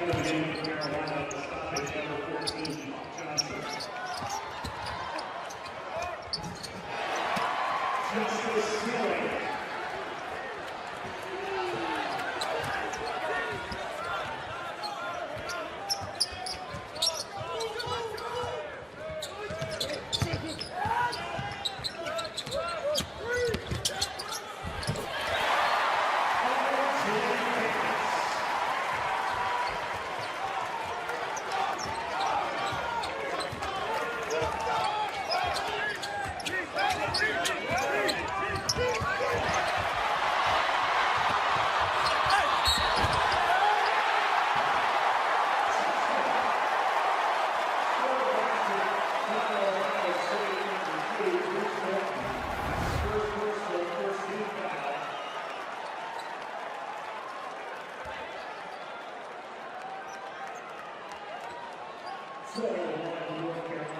North Carolina stoppage number 14, Johnson. Justice Snealing. North Carolina.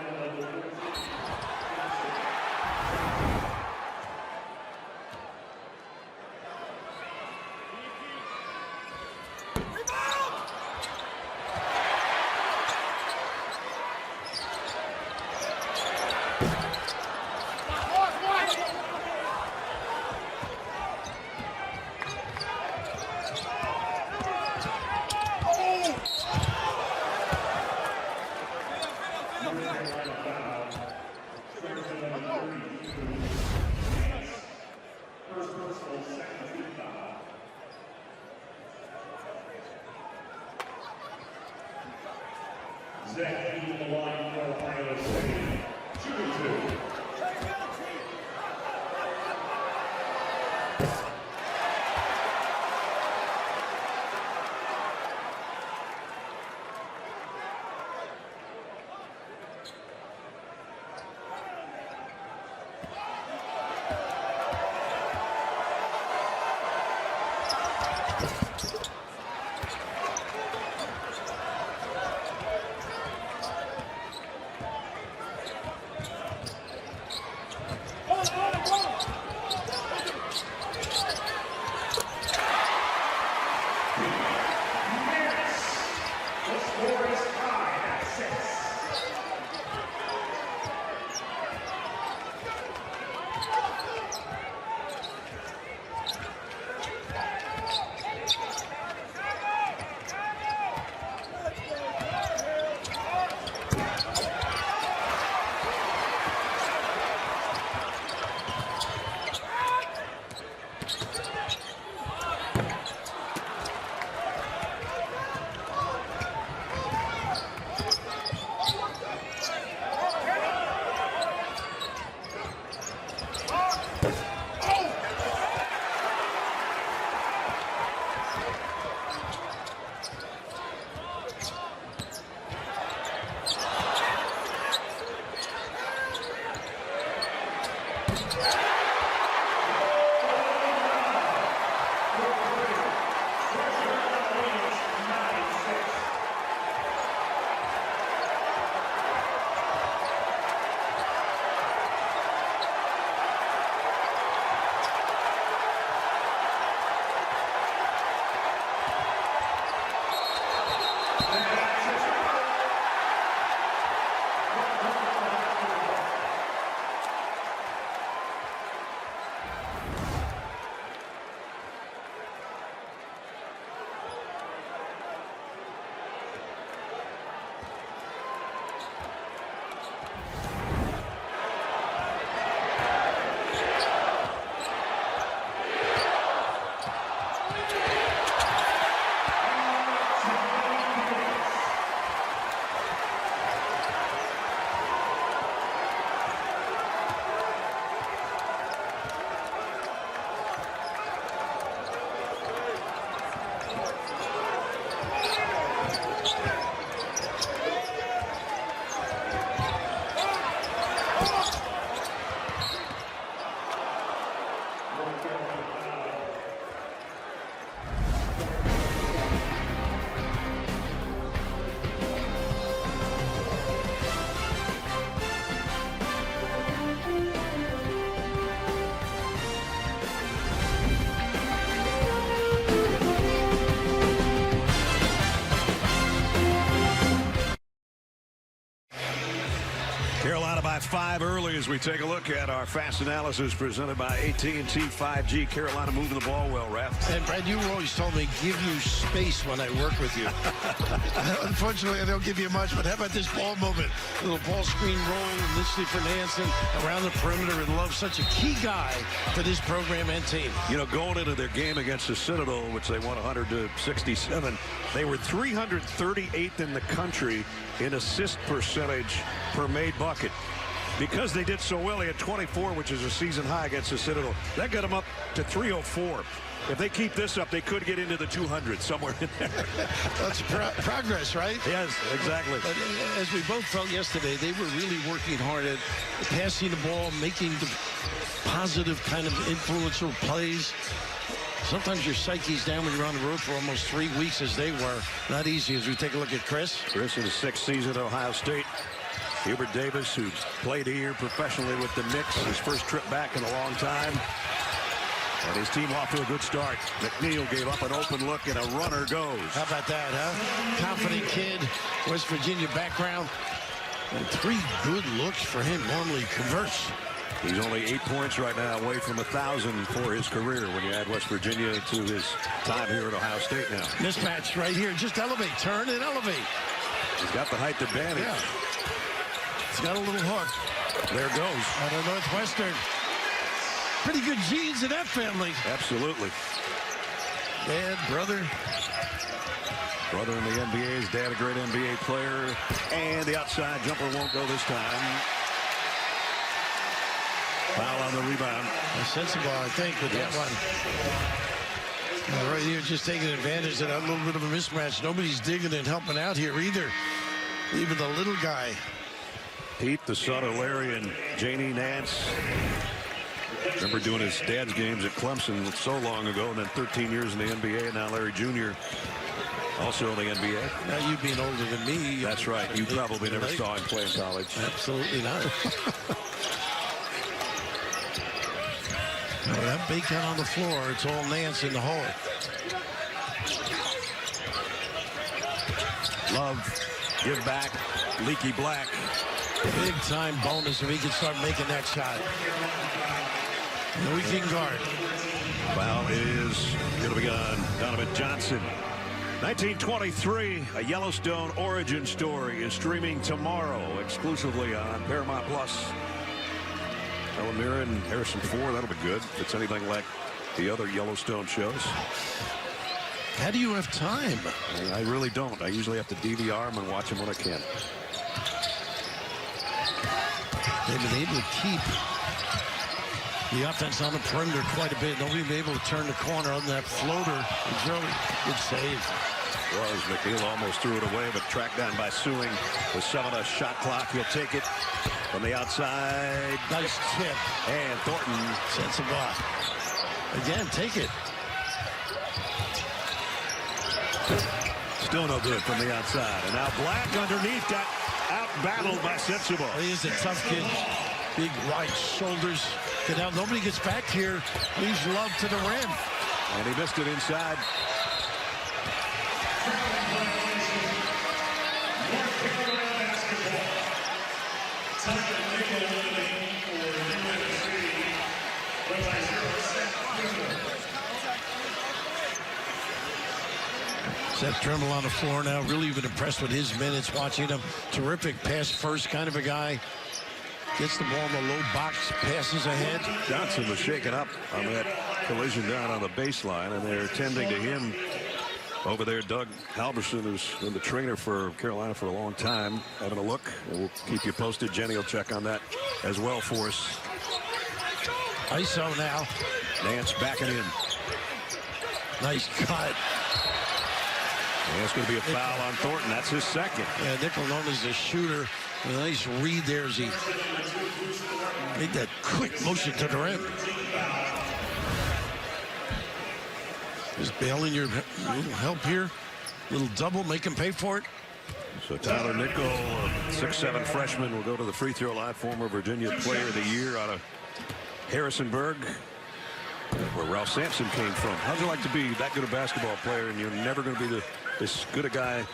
Zach Eaton, the line for Ohio State, 2-2. 5 early as we take a look at our fast analysis presented by AT&T 5G. Carolina moving the ball well, Raf. And Brad, you always told me, give you space when I work with you. Unfortunately, I don't give you much, but how about this ball movement? A little ball screen rolling initially for Nansen around the perimeter, and Love, such a key guy for this program and team. You know, going into their game against the Citadel, which they won 100-67, they were 338th in the country in assist percentage per made bucket. Because they did so well, they had 24, which is a season high against the Citadel. That got them up to 304. If they keep this up, they could get into the 200 somewhere in there. That's progress, right? Yes, exactly. But as we both felt yesterday, they were really working hard at passing the ball, making the positive kind of influential plays. Sometimes your psyche's down when you're on the road for almost 3 weeks, as they were. Not easy as we take a look at Chris. Chris in his 6th season at Ohio State. Hubert Davis, who played a year professionally with the Knicks, his first trip back in a long time. And his team off to a good start. McNeil gave up an open look, and a runner goes. How about that, huh? Confident kid, West Virginia background. And 3 good looks for him. Normally converts. He's only 8 points right now away from 1,000 for his career when you add West Virginia to his time here at Ohio State now. Mismatch right here. Just elevate, turn, and elevate. He's got the height advantage. Yeah. He's got a little hook. There goes. Out of Northwestern. Pretty good genes in that family. Absolutely. Dad, brother. Brother in the NBA. His dad a great NBA player. And the outside jumper won't go this time. Foul on the rebound. Sensible, I think, with that one. Right here, just taking advantage of that little bit of a mismatch. Nobody's digging and helping out here either. Even the little guy. Pete, the son of Larry and Janie Nance. Remember doing his dad's games at Clemson so long ago, and then 13 years in the NBA, and now Larry Jr. also in the NBA. Now you being older than me. That's right. You probably never saw him play in college. Absolutely not. That bacon on the floor. It's all Nance in the hole. Love, give back, Leaky Black. Big time bonus if he can start making that shot. No, he can guard. Foul is going to be on Donovan Johnson. 1923, a Yellowstone origin story is streaming tomorrow exclusively on Paramount Plus. Helen Mirren and Harrison Ford, that'll be good if it's anything like the other Yellowstone shows. How do you have time? I really don't. I usually have to DVR them and watch them when I can. They've been able to keep the offense on the perimeter quite a bit. Nobody's been able to turn the corner on that floater. It's really good save. Was McNeil almost threw it away, but tracked down by Sewing with 7 on a shot clock. He'll take it from the outside. Nice tip. And Thornton sets a block. Again, take it. Still no good from the outside. And now Black underneath got out-battled by Sensible. He is a tough kid. Big wide shoulders. Get out. Nobody gets back here. Leaves Love to the rim. And he missed it inside. Seth Trimble on the floor now. Really been impressed with his minutes watching him. Terrific pass first kind of a guy. Gets the ball in the low box, passes ahead. Johnson was shaken up on that collision down on the baseline, and they're tending to him over there. Doug Halverson, who's been the trainer for Carolina for a long time, having a look, and we'll keep you posted. Jenny will check on that as well for us. ISO now. Nance backing in. Nice cut. And it's going to be a foul on Thornton. That's his second. Yeah, Nickel known as a shooter. A nice read there as he made that quick motion to the rim. Just bailing your help here. Little double, make him pay for it. So Tyler Nickel, a 6'7" freshman, will go to the free throw line. Former Virginia Player of the Year out of Harrisonburg, where Ralph Sampson came from. How'd you like to be that good a basketball player and you're never going to be as good a guy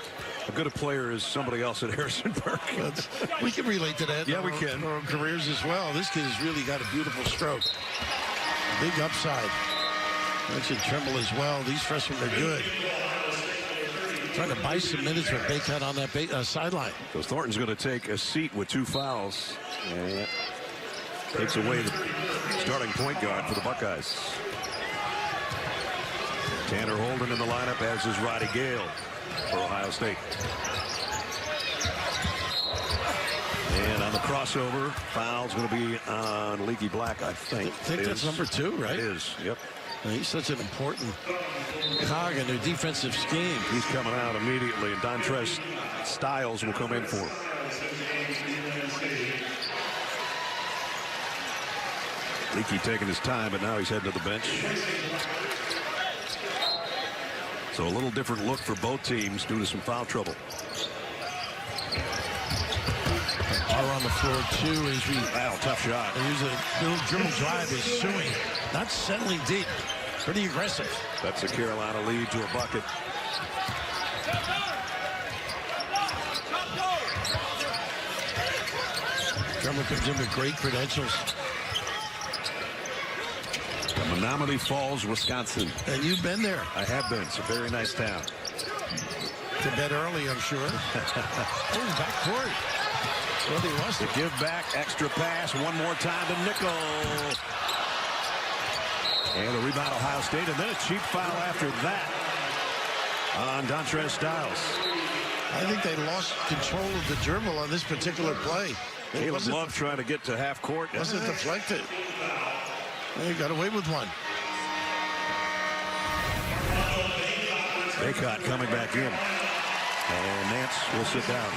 a good a player as somebody else at Harrisonburg. We can relate to that. Yeah, we can. Our careers as well. This kid has really got a beautiful stroke. Big upside. Mentioned Trimble as well. These freshmen are good. Trying to buy some minutes with Baycott on that sideline. So Thornton's going to take a seat with 2 fouls. And takes away the starting point guard for the Buckeyes. Tanner Holden in the lineup, as is Roddy Gale for Ohio State. And on the crossover, foul's going to be on Leaky Black, I think. I think that's number 2, right? It is, yep. And he's such an important cog in their defensive scheme. He's coming out immediately, and Dontrez Styles will come in for him. Leaky taking his time, but now he's heading to the bench. So a little different look for both teams due to some foul trouble. Are on the floor too as we Tough shot. use a little dribble drive is suing, not settling deep. Pretty aggressive. That's a Carolina lead to a bucket. Drummer comes in with great credentials. Menominee Falls, Wisconsin. And you've been there. I have been. It's a very nice town. To bed early, I'm sure. Oh, back court. Well, he wants to give back, extra pass, one more time to Nickel. And a rebound, Ohio State, and then a cheap foul after that on Dontrez Styles. I think they lost control of the dribble on this particular play. Caleb Love trying to get to half court. Wasn't deflected. They got away with one. Baycott coming back in. And Nance will sit down.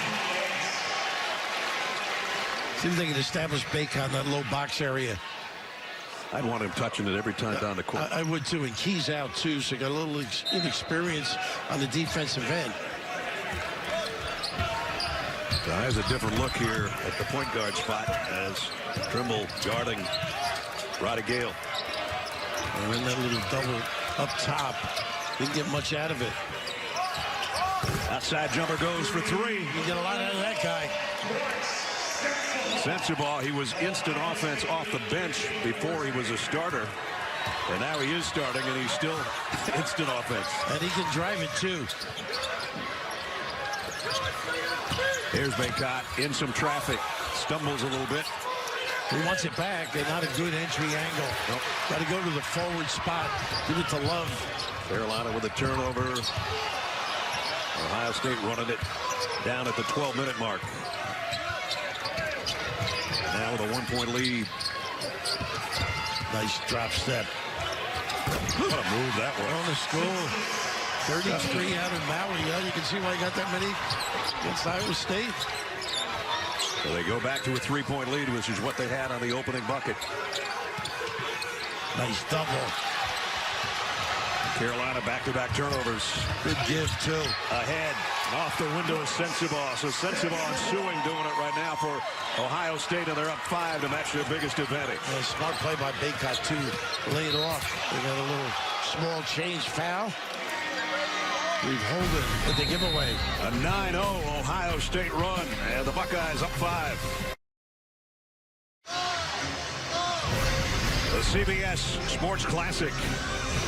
See if they can establish Baycott in that low box area. I'd want him touching it every time down the court. I would too, and Key's out too, so got a little inexperience on the defensive end. So has a different look here at the point guard spot as Trimble guarding Roddy Gale. And then that little double up top. Didn't get much out of it. Outside jumper goes for 3. You get a lot out of that guy. Sensabaugh, he was instant offense off the bench before he was a starter. And now he is starting, and he's still instant offense. And he can drive it, too. Here's Baycott in some traffic. Stumbles a little bit. He wants it back, and not a good entry angle. Nope. Got to go to the forward spot. Give it to Love. Carolina with a turnover. Ohio State running it down at the 12-minute mark. Now with a 1-point lead. Nice drop step. What a move that was. On the score. 33 out of Maui. Yeah, you can see why he got that many against Iowa State. So they go back to a 3-point lead, which is what they had on the opening bucket. Nice double. Carolina back-to-back turnovers. Good give, too. Ahead. Off the window is Sensabaugh. So Sensabaugh and Sewing doing it right now for Ohio State, and they're up 5 to match their biggest advantage. A smart play by Baycott, too. Lay it off. They got a little small change foul. We've Holden with the giveaway. A 9-0 Ohio State run, and the Buckeyes up 5. The CBS Sports Classic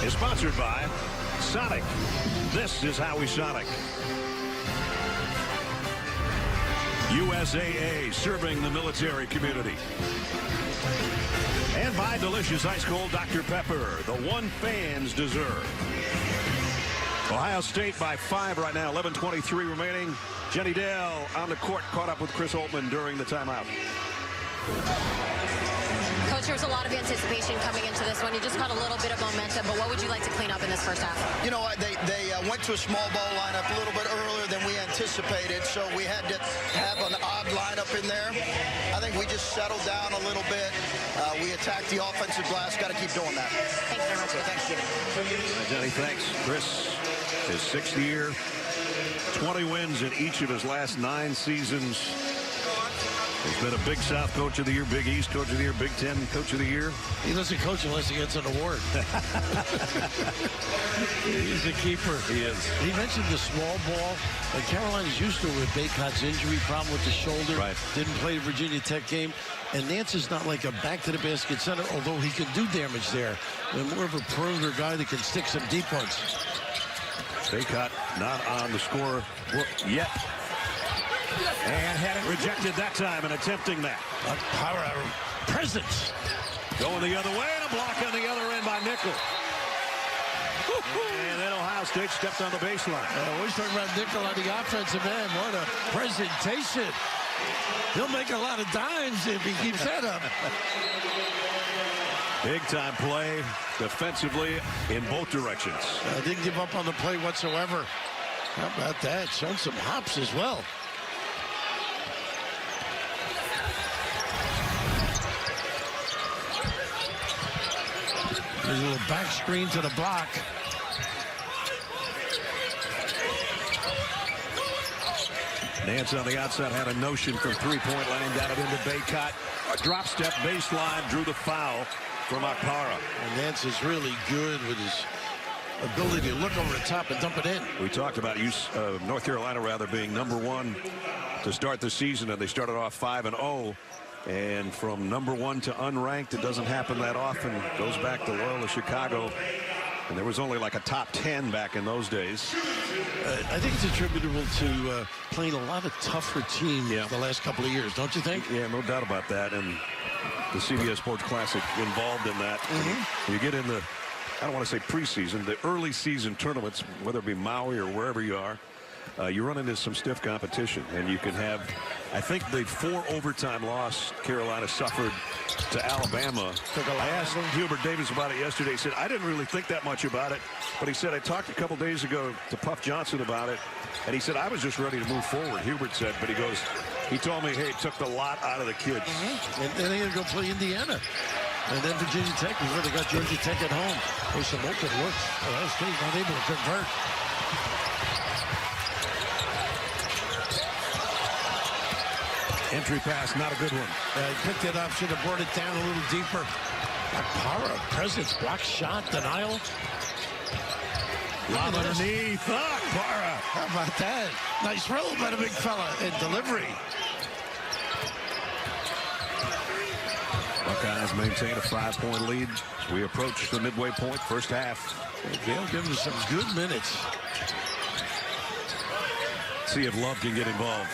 is sponsored by Sonic. This is how we Sonic. USAA, serving the military community. And by delicious ice cold Dr. Pepper, the one fans deserve. Ohio State by 5 right now, 11:23 remaining. Jenny Dale on the court, caught up with Chris Holtman during the timeout. Coach, there was a lot of anticipation coming into this one. You just got a little bit of momentum, but what would you like to clean up in this first half? You know, they went to a small ball lineup a little bit earlier than we anticipated, so we had to have an odd lineup in there. I think we just settled down a little bit. We attacked the offensive glass. Got to keep doing that. Thanks very much. Thanks, Jimmy. Johnny, thanks. Chris, his 6th year, 20 wins in each of his last 9 seasons. He's been a Big South Coach of the Year, Big East Coach of the Year, Big Ten Coach of the Year. He doesn't coach unless he gets an award. He's a keeper. He is. He mentioned the small ball. And Carolina's used to it with Baycott's injury problem with the shoulder. Right. Didn't play the Virginia Tech game. And Nance is not like a back-to-the-basket center, although he can do damage there. And more of a perimeter guy that can stick some deep ones. Baycott not on the score yet. And had it rejected that time and attempting that. Power presence. Going the other way and a block on the other end by Nickel. And then Ohio State stepped on the baseline. We're talking about Nickel on the offensive end. What a presentation. He'll make a lot of dimes if he keeps that up. Big time play defensively in both directions. Didn't give up on the play whatsoever. How about that? Showing some hops as well. There's a little back screen to the block. Nance on the outside had a notion from three-point land, got it into Baycott. A drop step baseline, drew the foul from Akpara. And Nance is really good with his ability to look over the top and dump it in. We talked about North Carolina being #1 to start the season, and they started off 5-0. And from #1 to unranked, it doesn't happen that often. Goes back to Loyola Chicago. And there was only like a top 10 back in those days. I think it's attributable to playing a lot of tougher teams the last couple of years, don't you think? Yeah, no doubt about that. And the CBS Sports Classic involved in that. You get in the, I don't want to say preseason, the early season tournaments, whether it be Maui or wherever you are, you run into some stiff competition. And you can have, I think the 4 overtime loss Carolina suffered to Alabama. I asked Hubert Davis about it yesterday. He said, I didn't really think that much about it. But he said, I talked a couple days ago to Puff Johnson about it. And he said, I was just ready to move forward, Hubert said. But he goes, he told me, hey, it took the lot out of the kids. And then they're going to go play Indiana. And then Virginia Tech before they got Georgia Tech at home. There's some open looks. Ohio State not able to convert. Entry pass, not a good one. He picked it up, should have brought it down a little deeper. Akpara, presence, block shot, denial. Lob underneath. Akpara. How about that? Nice roll by the big fella and delivery. Buckeyes maintain a 5-point lead as we approach the midway point, first half. They'll give them some good minutes. See if Love can get involved.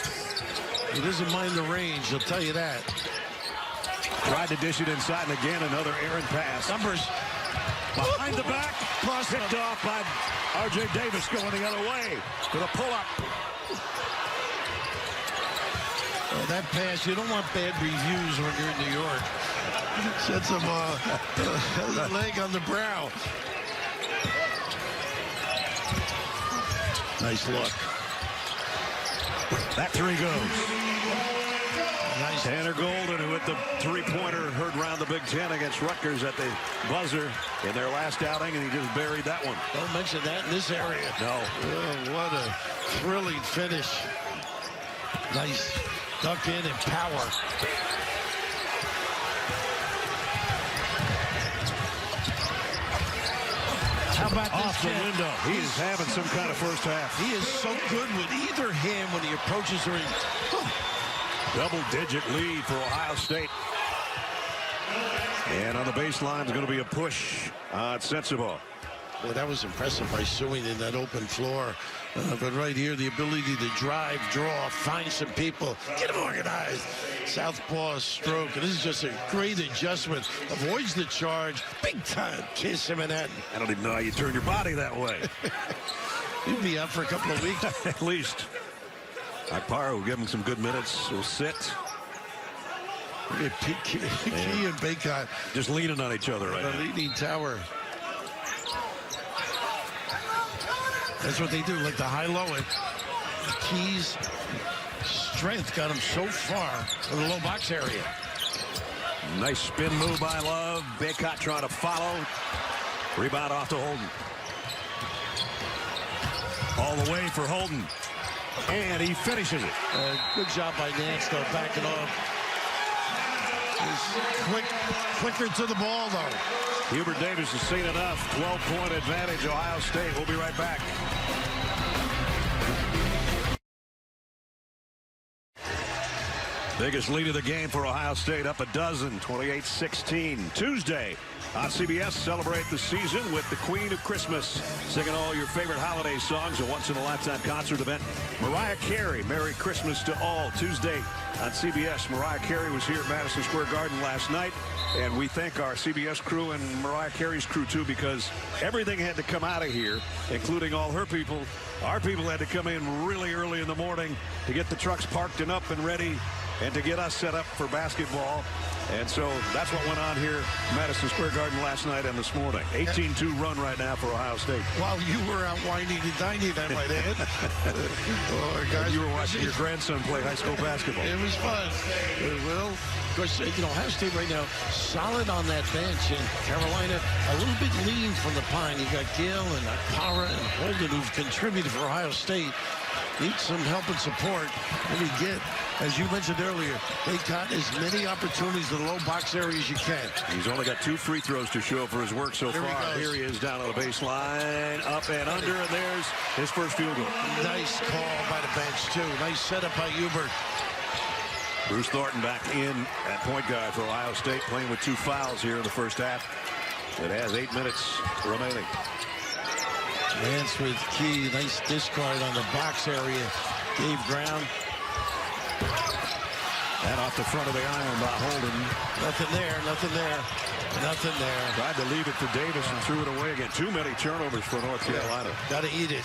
He doesn't mind the range, he'll tell you that. Tried to dish it inside, and again, another errant pass. Numbers. Behind the back. Picked off by R.J. Davis going the other way with a pull-up. That pass, you don't want bad reviews when you're in New York. Sets him a leg on the brow. Nice look. That three goes. Nice. Tanner Golden, who hit the three-pointer, heard round the Big Ten against Rutgers at the buzzer in their last outing, and he just buried that one. Don't mention that in this area. No. Oh, what a thrilling finish. Nice duck in and power. How about this off the kid? window? He is having some kind of first half. He is so good with either hand when he approaches the ring. Double-digit lead for Ohio State. And on the baseline is going to be a push on Sensabaugh. Well, that was impressive by Sewing in that open floor. But right here, the ability to drive, draw, find some people, get them organized. Southpaw stroke. And this is just a great adjustment. Avoids the charge. Big time kiss him in that. I don't even know how you turn your body that way. He'll be out for a couple of weeks. At least. Akpara will give him some good minutes. He'll sit. Key and Baycott. Just leaning on each other right now. The leading tower. That's what they do, like the high-low. Key's strength got him so far in the low box area. Nice spin move by Love. Baycott trying to follow. Rebound off to Holden. All the way for Holden. And he finishes it. Good job by Nance, though, backing off. Quicker to the ball, though. Hubert Davis has seen enough. 12-point advantage, Ohio State. We'll be right back. Biggest lead of the game for Ohio State, up a dozen, 28-16. Tuesday on CBS, celebrate the season with the Queen of Christmas, singing all your favorite holiday songs, a once-in-a-lifetime concert event. Mariah Carey, Merry Christmas to All. Tuesday on CBS, Mariah Carey was here at Madison Square Garden last night, and we thank our CBS crew and Mariah Carey's crew, too, because everything had to come out of here, including all her people. Our people had to come in really early in the morning to get the trucks parked and up and ready, and to get us set up for basketball. And so that's what went on here Madison Square Garden last night and this morning. 18-2 run right now for Ohio State. While you were out whining and dining, I might add. Guys, you were watching your grandson play high school basketball. It was fun. Well, of course, Ohio State right now solid on that bench. And Carolina a little bit lean from the pine. You got Gill and Parra and Holden who've contributed for Ohio State. Need some help and support. And you get, as you mentioned earlier, they got as many opportunities in the low box area as you can. He's only got 2 free throws to show for his work so far. Here he is down on the baseline, up and under, and there's his first field goal. Nice call by the bench, too. Nice setup by Hubert. Bruce Thornton back in at point guard for Ohio State, playing with 2 fouls here in the first half. It has 8 minutes remaining. Lance with key. Nice discard on the box area. Gave ground. And off the front of the iron by Holden. Nothing there, nothing there, nothing there. Tried to leave it for Davis and threw it away again. Too many turnovers for North Carolina. Got to eat it.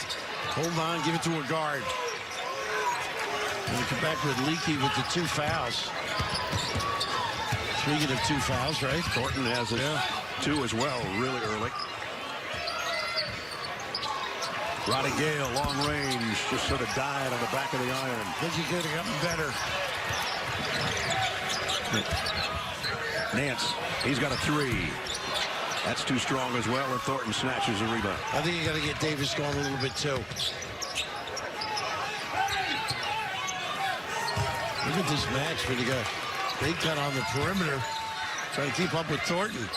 Hold on, give it to a guard. And we come back with Leakey with the 2 fouls. Speaking of 2 fouls, right? Thornton has 2 as well, really early. Roddy Gale, long range, just sort of died on the back of the iron. I think he could have gotten better. Nance, he's got a 3. That's too strong as well, and Thornton snatches a rebound. I think you got to get Davis going a little bit, too. Look at this match when you got Big Cut on the perimeter, trying to keep up with Thornton.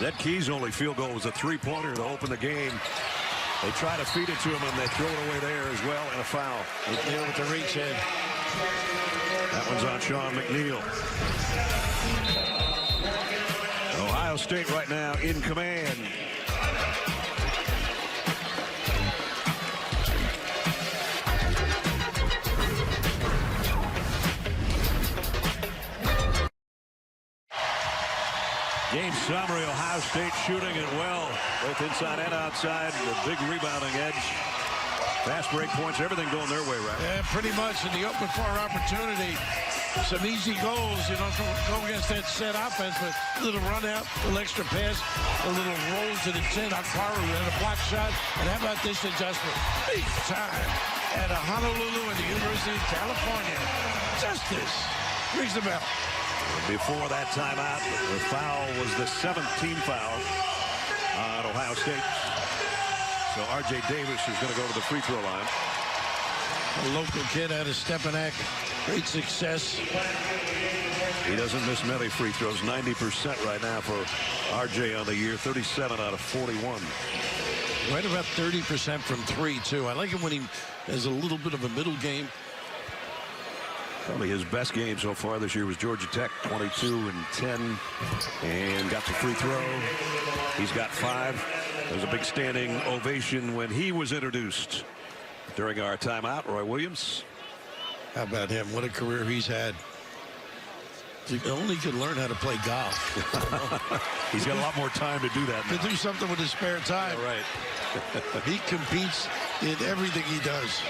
That Key's only field goal was a 3-pointer to open the game. They try to feed it to him, and they throw it away there as well, and a foul. McNeil with the reach in. That one's on Sean McNeil. Ohio State right now in command. Game summary, Ohio State shooting it well, both inside and outside. The big rebounding edge. Fast break points, everything going their way, right? Yeah, pretty much. In the open floor opportunity, some easy goals, go against that set offense, but a little run out, a little extra pass, a little roll to the chin on Parra and a block shot. And how about this adjustment? Big time at Honolulu and the University of California. Justice rings the bell. Before that timeout, the foul was the 17th foul on Ohio State. So R.J. Davis is going to go to the free throw line. A local kid out of Stepinac. Great success. He doesn't miss many free throws. 90% right now for R.J. on the year. 37 out of 41. Right about 30% from 3, too. I like it when he has a little bit of a middle game. Probably his best game so far this year was Georgia Tech, 22 and 10, and got the free throw. He's got 5. There was a big standing ovation when he was introduced during our timeout. Roy Williams. How about him? What a career he's had. He only could learn how to play golf. He's got a lot more time to do that now. To do something with his spare time. Yeah, right. He competes in everything he does.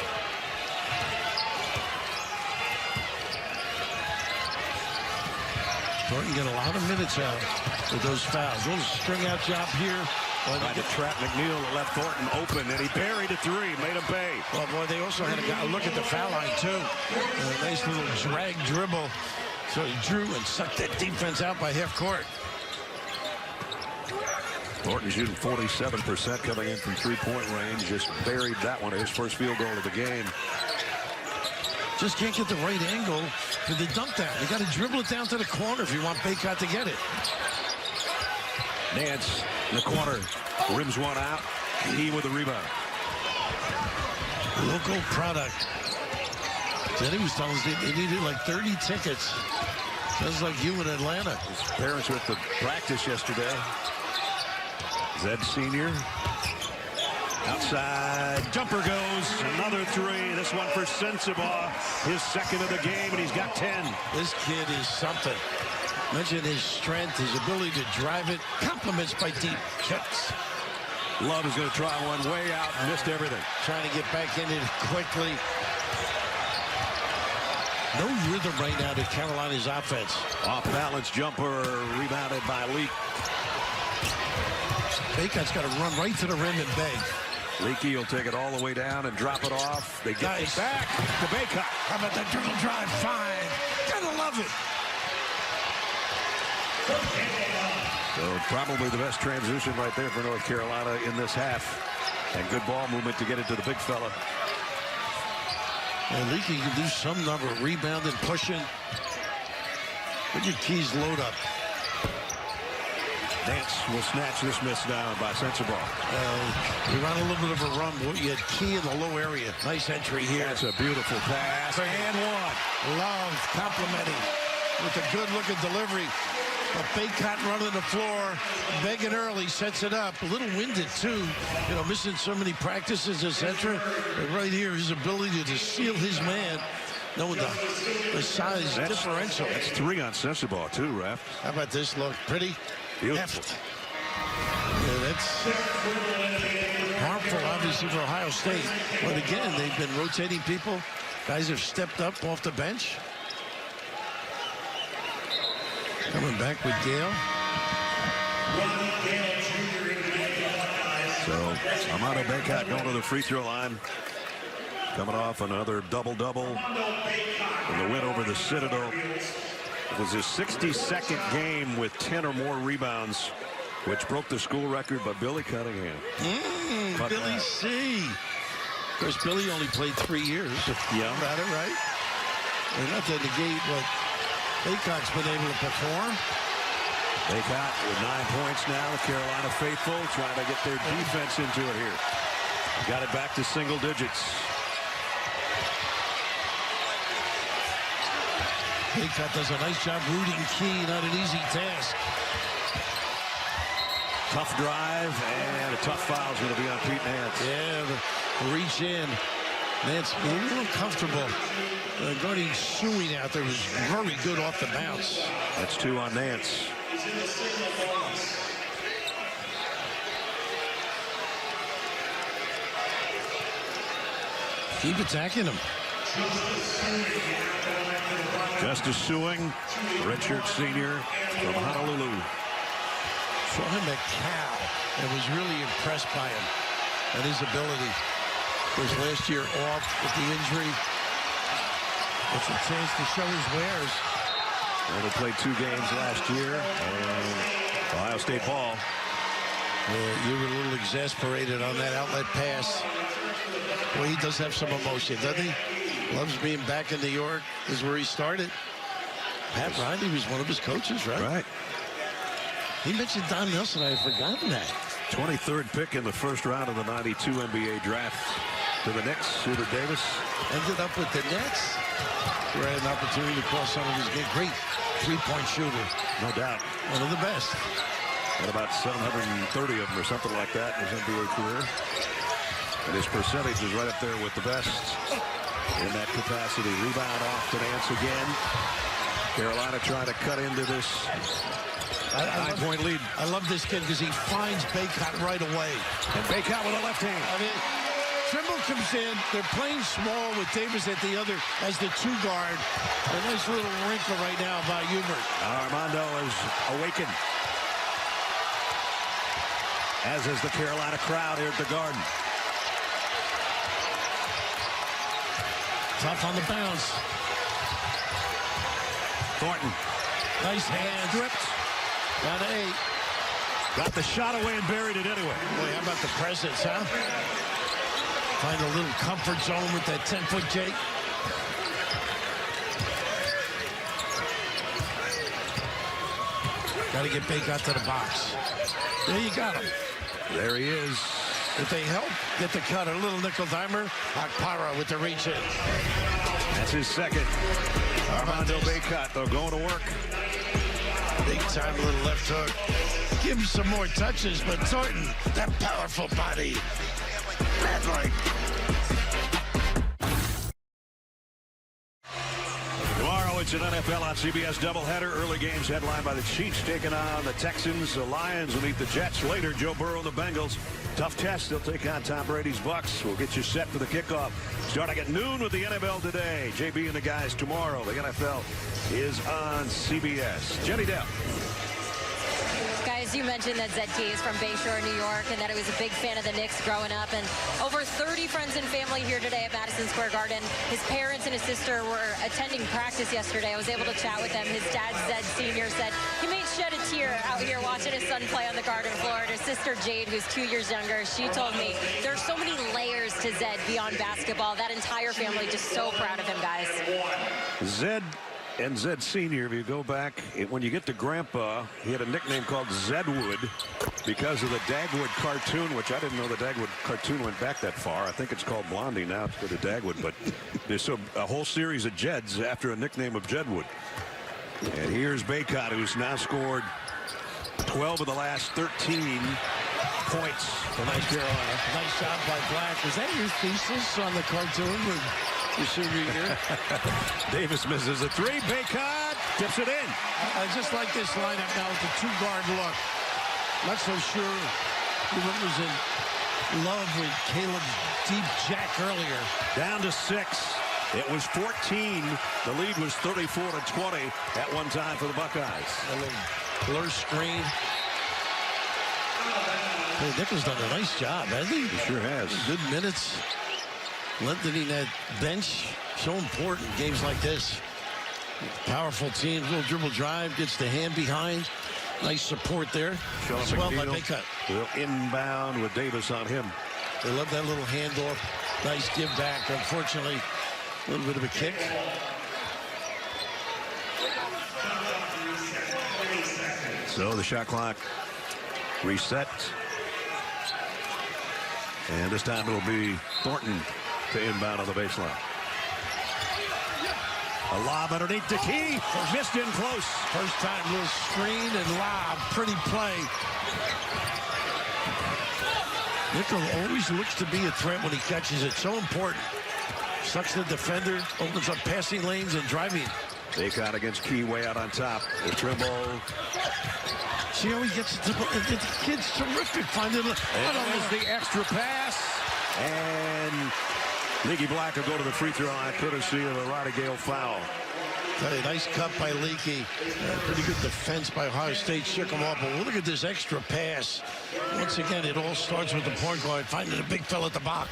Thornton get a lot of minutes out with those fouls. A little string out job here. Tried to trap McNeil that left Thornton open, and he buried a 3, made him pay. Well, boy, they also had a look at the foul line, too. A nice little drag dribble. So he drew and sucked that defense out by half court. Thornton shooting 47% coming in from 3-point range. Just buried that one, his first field goal of the game. just can't get the right angle for the dump down. You got to dribble it down to the corner if you want Bacot to get it. Nance in the corner, rims one out. He with the rebound. Local product. Denny was telling us they needed like 30 tickets. Sounds like you in Atlanta. His parents were at the practice yesterday. Zed Sr. Outside, jumper goes, another three. This one for Sensabaugh, his second of the game, and he's got 10. This kid is something. Mention his strength, his ability to drive it, compliments by deep kicks. Love is going to try one way out, missed everything. Trying to get back in it quickly. No rhythm right now to Carolina's offense. Off balance jumper, rebounded by Leak. Bacot's got to run right to the rim and beg. Leakey will take it all the way down and drop it off. They get it back to Bacot. How about that dribble drive? Fine. Gotta love it. So probably the best transition right there for North Carolina in this half. And good ball movement to get it to the big fella. And Leakey can do some number of rebounding, pushing. Look at Key's load up. Nance will snatch this miss down by Sensabaugh. We run a little bit of a run. You had Key in the low area. Nice entry here. That's a beautiful pass. And one. Love complimenting with a good-looking delivery. But Bacot running the floor, begging early, sets it up. A little winded, too. You know, missing so many practices, etc. But right here, his ability to seal his man, knowing the size differential. That's 3 on Sensabaugh, too, Ref. How about this look? Pretty? Beautiful. Yeah, that's harmful, obviously, for Ohio State. But again, they've been rotating people. Guys have stepped up off the bench. Coming back with Gale. So, Amado Bacot going to the free throw line. Coming off another double-double in the win over the Citadel. It was his 62nd game with 10 or more rebounds, which broke the school record by Billy Cunningham. Billy C. Of course, Billy only played 3 years. Yeah. About it, right? And not to negate what Bacot's been able to perform. Bacot with 9 points now. The Carolina faithful trying to get their defense into it here. Got it back to single digits. Bacot does a nice job rooting Key. Not an easy task. Tough drive, and a tough foul is going to be on Pete Nance. Yeah, the reach in. Nance a little uncomfortable. Guarding Suing out there was very good off the bounce. That's 2 on Nance. Keep attacking him. Justice Suing, redshirt senior from Honolulu. Saw him at Cal and was really impressed by him and his ability. His last year off with the injury. It's a chance to show his wares. Only played 2 games last year. And Ohio State ball. You were a little exasperated on that outlet pass. Well, he does have some emotion, doesn't he? Loves being back in New York. This is where he started. Pat Riley was one of his coaches, right? Right. He mentioned Don Nelson. I had forgotten that. 23rd pick in the first round of the 92 NBA draft to the Knicks. Hubert Davis. Ended up with the Nets. He had an opportunity to cross some of his game. Great three-point shooter. No doubt. One of the best. Had about 730 of them or something like that in his NBA career. And his percentage is right up there with the best in that capacity. Rebound off to Nance again. Carolina trying to cut into this 9-point lead. I love this kid because he finds Bacot right away. And Bacot with a left hand. I mean, Trimble comes in. They're playing small with Davis at the other as the 2 guard. A nice little wrinkle right now by Hubert. Armando is awakened. As is the Carolina crowd here at the Garden. Tough on the bounce. Thornton. Nice hand. Stripped. Down to 8. Got the shot away and buried it anyway. Boy, how about the presence, huh? Find a little comfort zone with that 10-foot Jake. Got to get Baycott to the box. There you got him. There he is. If they help get the cut, a little nickel dimer. Akpara with the reach in. That's his second. Armando Baycott, though, going to work. Big time little left hook. Give him some more touches, but Thornton, that powerful body. Bad-like. Tomorrow it's an NFL on CBS doubleheader. Early games headlined by the Chiefs taking on the Texans. The Lions will meet the Jets later. Joe Burrow and the Bengals. Tough test. They'll take on Tom Brady's Bucks. We'll get you set for the kickoff starting at noon with the NFL today. JB and the guys tomorrow. The NFL is on CBS. Jenny Dell. Guys, you mentioned that Zed Key is from Bayshore, New York, and that he was a big fan of the Knicks growing up. And over 30 friends and family here today at Madison Square Garden. His parents and his sister were attending practice yesterday. I was able to chat with them. His dad, Zed Sr., said he may shed a tear out here watching his son play on the garden floor. And his sister, Jade, who's 2 years younger, she told me there's so many layers to Zed beyond basketball. That entire family just so proud of him, guys. Zed and Zed Sr., if you go back, when you get to Grandpa, he had a nickname called Zedwood because of the Dagwood cartoon, which I didn't know the Dagwood cartoon went back that far. I think it's called Blondie now. It's go to Dagwood, but there's a whole series of Jeds after a nickname of Jedwood. And here's Baycott, who's now scored 12 of the last 13 points for North Carolina. Nice job by Black. Was that your thesis on the cartoon? Your senior year? Davis misses a three. Baycott tips it in. I just like this lineup now with the two-guard look. Not so sure who was in love with Caleb's deep jack earlier. Down to 6. It was 14. The lead was 34-20 at one time for the Buckeyes. A little blur screen. Hey, Nichols done a nice job, hasn't he? He sure has. Good minutes. Lengthening that bench, so important in games like this. Powerful team, little dribble drive, gets the hand behind. Nice support there. Well by Baycott. Inbound with Davis on him. They love that little handoff. Nice give back. Unfortunately, a little bit of a kick. So the shot clock reset. And this time it'll be Thornton to inbound on the baseline. A lob underneath the key. Missed in close. First time, little screen and lob. Pretty play. Nickel always looks to be a threat when he catches it. So important. Sucks the defender, opens up passing lanes and driving. Baycott against Key way out on top. The dribble. See how he gets it to the kid's terrific. Finding the extra pass. And Leaky Black will go to the free throw line, courtesy of a Roddy Gale foul. Nice cut by Leaky. Pretty good defense by Ohio State. Shook him off. But look at this extra pass. Once again, it all starts with the point guard finding a big fella at the box.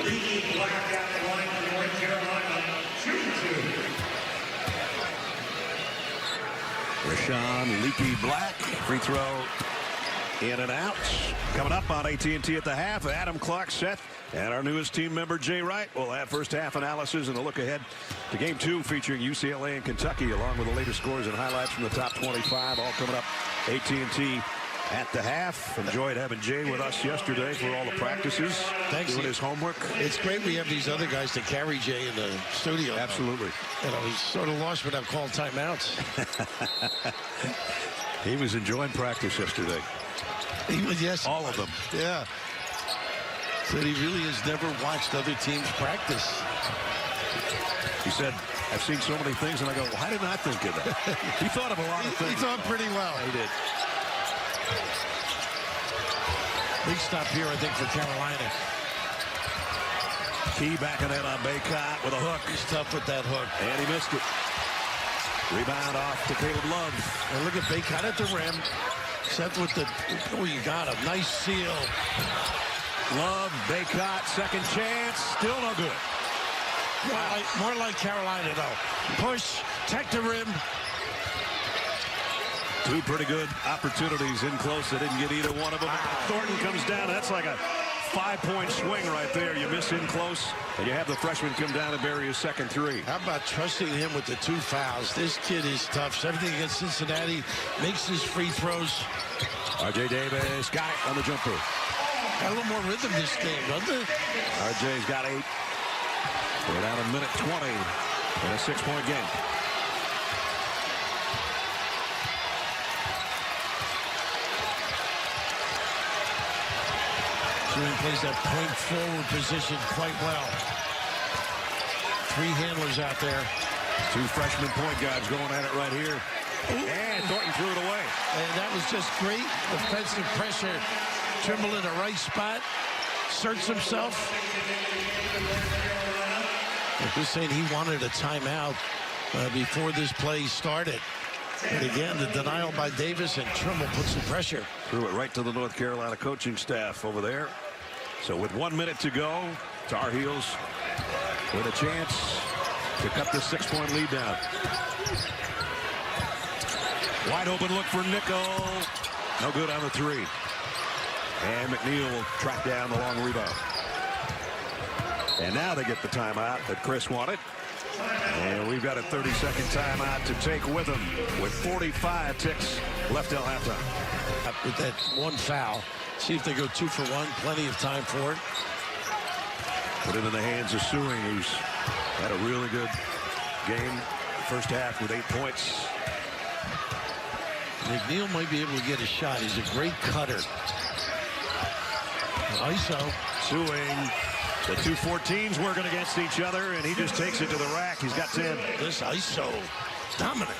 Leaky Black at the line for North Carolina. Shooting 2. Rashawn Leaky Black, free throw in and out. Coming up on AT&T at the half, Adam Clark, Seth, and our newest team member, Jay Wright. We'll have first half analysis and a look ahead to game 2 featuring UCLA and Kentucky, along with the latest scores and highlights from the top 25, all coming up AT&T at the half. Enjoyed having Jay with us yesterday for all the practices. Thanks. Doing his homework. It's great we have these other guys to carry Jay in the studio. Absolutely. And I was sort of lost without calling timeouts. He was enjoying practice yesterday. Yes. All of them. Yeah. Said he really has never watched other teams practice. He said, I've seen so many things, and I go, why didn't I think of that? He thought of a lot of things. He thought pretty well. He did. Big stop here, I think, for Carolina. Key backing in on Baycott with a hook. He's tough with that hook. And he missed it. Rebound off to Caleb Love. And look at Baycott at the rim. Seth with the, oh, you got him. Nice seal. Love, Baycott, second chance. Still no good. More like Carolina, though. Push, tech the rim. 2 pretty good opportunities in close. They didn't get either one of them. Thornton comes down. That's like a 5-point swing right there. You miss in close, and you have the freshman come down and bury his second three. How about trusting him with the 2 fouls? This kid is tough. 17 against Cincinnati, makes his free throws. R.J. Davis got it on the jumper. Got a little more rhythm this game, doesn't it? R.J.'s got 8. We're down a minute 20 in a 6-point game. Ewing plays that point forward position quite well. 3 handlers out there. 2 freshman point guards going at it right here. Ooh. And Thornton threw it away. And that was just great defensive pressure. Trimble in the right spot. Asserts himself. Just saying he wanted a timeout before this play started. But again, the denial by Davis, and Trimble put some pressure. Threw it right to the North Carolina coaching staff over there. So with 1 minute to go, Tar Heels with a chance to cut this 6-point lead down. Wide open look for Nickel. No good on the 3. And McNeil will track down the long rebound. And now they get the timeout that Chris wanted. And we've got a 30-second timeout to take with them with 45 ticks left till halftime. With that 1 foul, see if they go 2 for 1. Plenty of time for it. Put it in the hands of Sewing, who's had a really good game. First half with 8 points. McNeil might be able to get a shot. He's a great cutter. ISO. Sewing. The 2 14s working against each other, and he just takes it to the rack. He's got 10. This ISO dominant.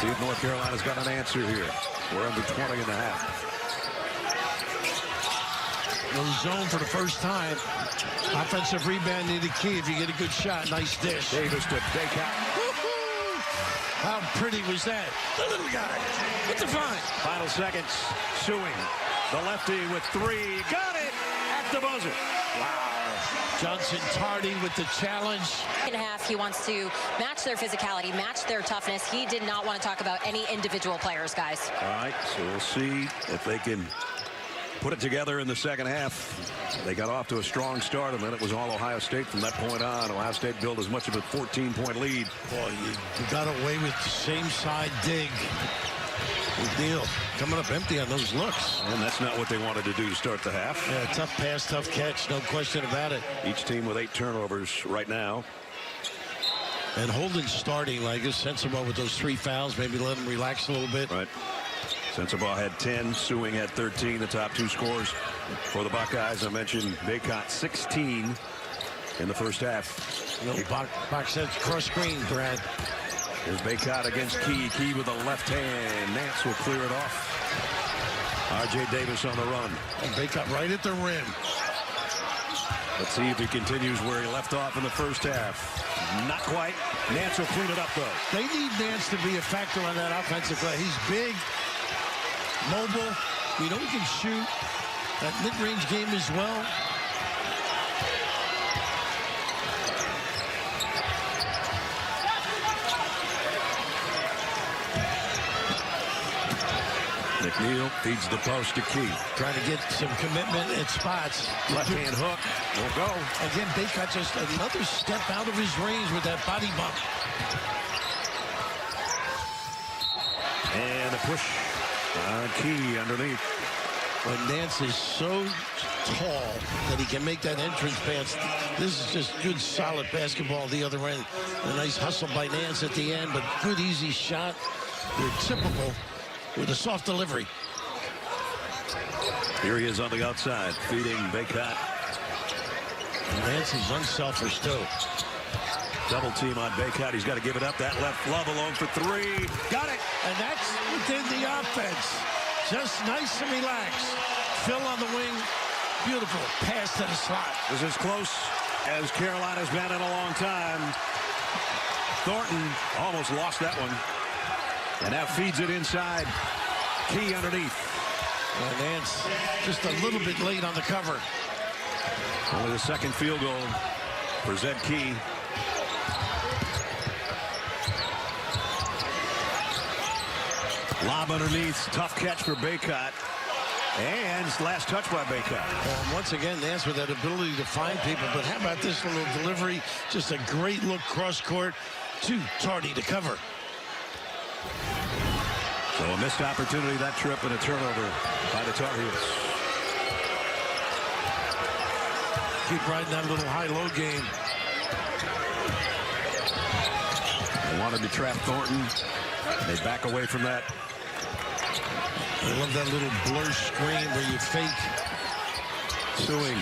See if North Carolina's got an answer here. We're under 20 and a half. No zone for the first time. Offensive rebound needed key if you get a good shot. Nice dish. Davis to Baycott. How pretty was that? The little guy with the find. Final seconds. Sewing. The lefty with 3. Got it at the buzzer. Wow. Johnson Tardy with the challenge. In half, he wants to match their physicality, match their toughness. He did not want to talk about any individual players, guys. All right, so we'll see if they can put it together in the second half. They got off to a strong start, and then it was all Ohio State from that point on. Ohio State built as much of a 14-point lead. Boy, you got away with the same side dig. McNeil coming up empty on those looks. And that's not what they wanted to do to start the half. Yeah, tough pass, tough catch, no question about it. Each team with 8 turnovers right now. And Holden starting, like, is sensible with those 3 fouls. Maybe let him relax a little bit. Right. Sensabaugh had 10. Sewing had 13. The top 2 scores for the Buckeyes. I mentioned Baycott 16 in the first half. No, box sets cross screen, Brad. Here's Baycott against Key. Key with a left hand. Nance will clear it off. R.J. Davis on the run. And Baycott right at the rim. Let's see if he continues where he left off in the first half. Not quite. Nance will clean it up, though. They need Nance to be a factor on that offensive play. He's big, mobile. We know he can shoot. That mid-range game as well. McNeil feeds the post to Key. Trying to get some commitment at spots. Left-hand hook. Will go. Again, Baycott just another step out of his range with that body bump. And a push on Key underneath. But Nance is so tall that he can make that entrance pass. This is just good, solid basketball the other end. A nice hustle by Nance at the end, but good, easy shot. They're typical with a soft delivery. Here he is on the outside, feeding Baycott. Nance is unselfish, too. Double team on Baycott. He's got to give it up. That left glove alone for 3. Got it. And that's within the offense. Just nice and relaxed. Phil on the wing. Beautiful pass to the slot. This is as close as Carolina's been in a long time. Thornton almost lost that one. And now feeds it inside. Key underneath. And Nance just a little bit late on the cover. Only the second field goal for Zed Key. Lob underneath. Tough catch for Baycott. And last touch by Baycott. Once again, that's with that ability to find people. But how about this little delivery? Just a great look cross court. Too tardy to cover. So a missed opportunity that trip and a turnover by the Tar Heels. Keep riding that little high-low game. They wanted to trap Thornton. They back away from that. I love that little blur screen where you fake. Suing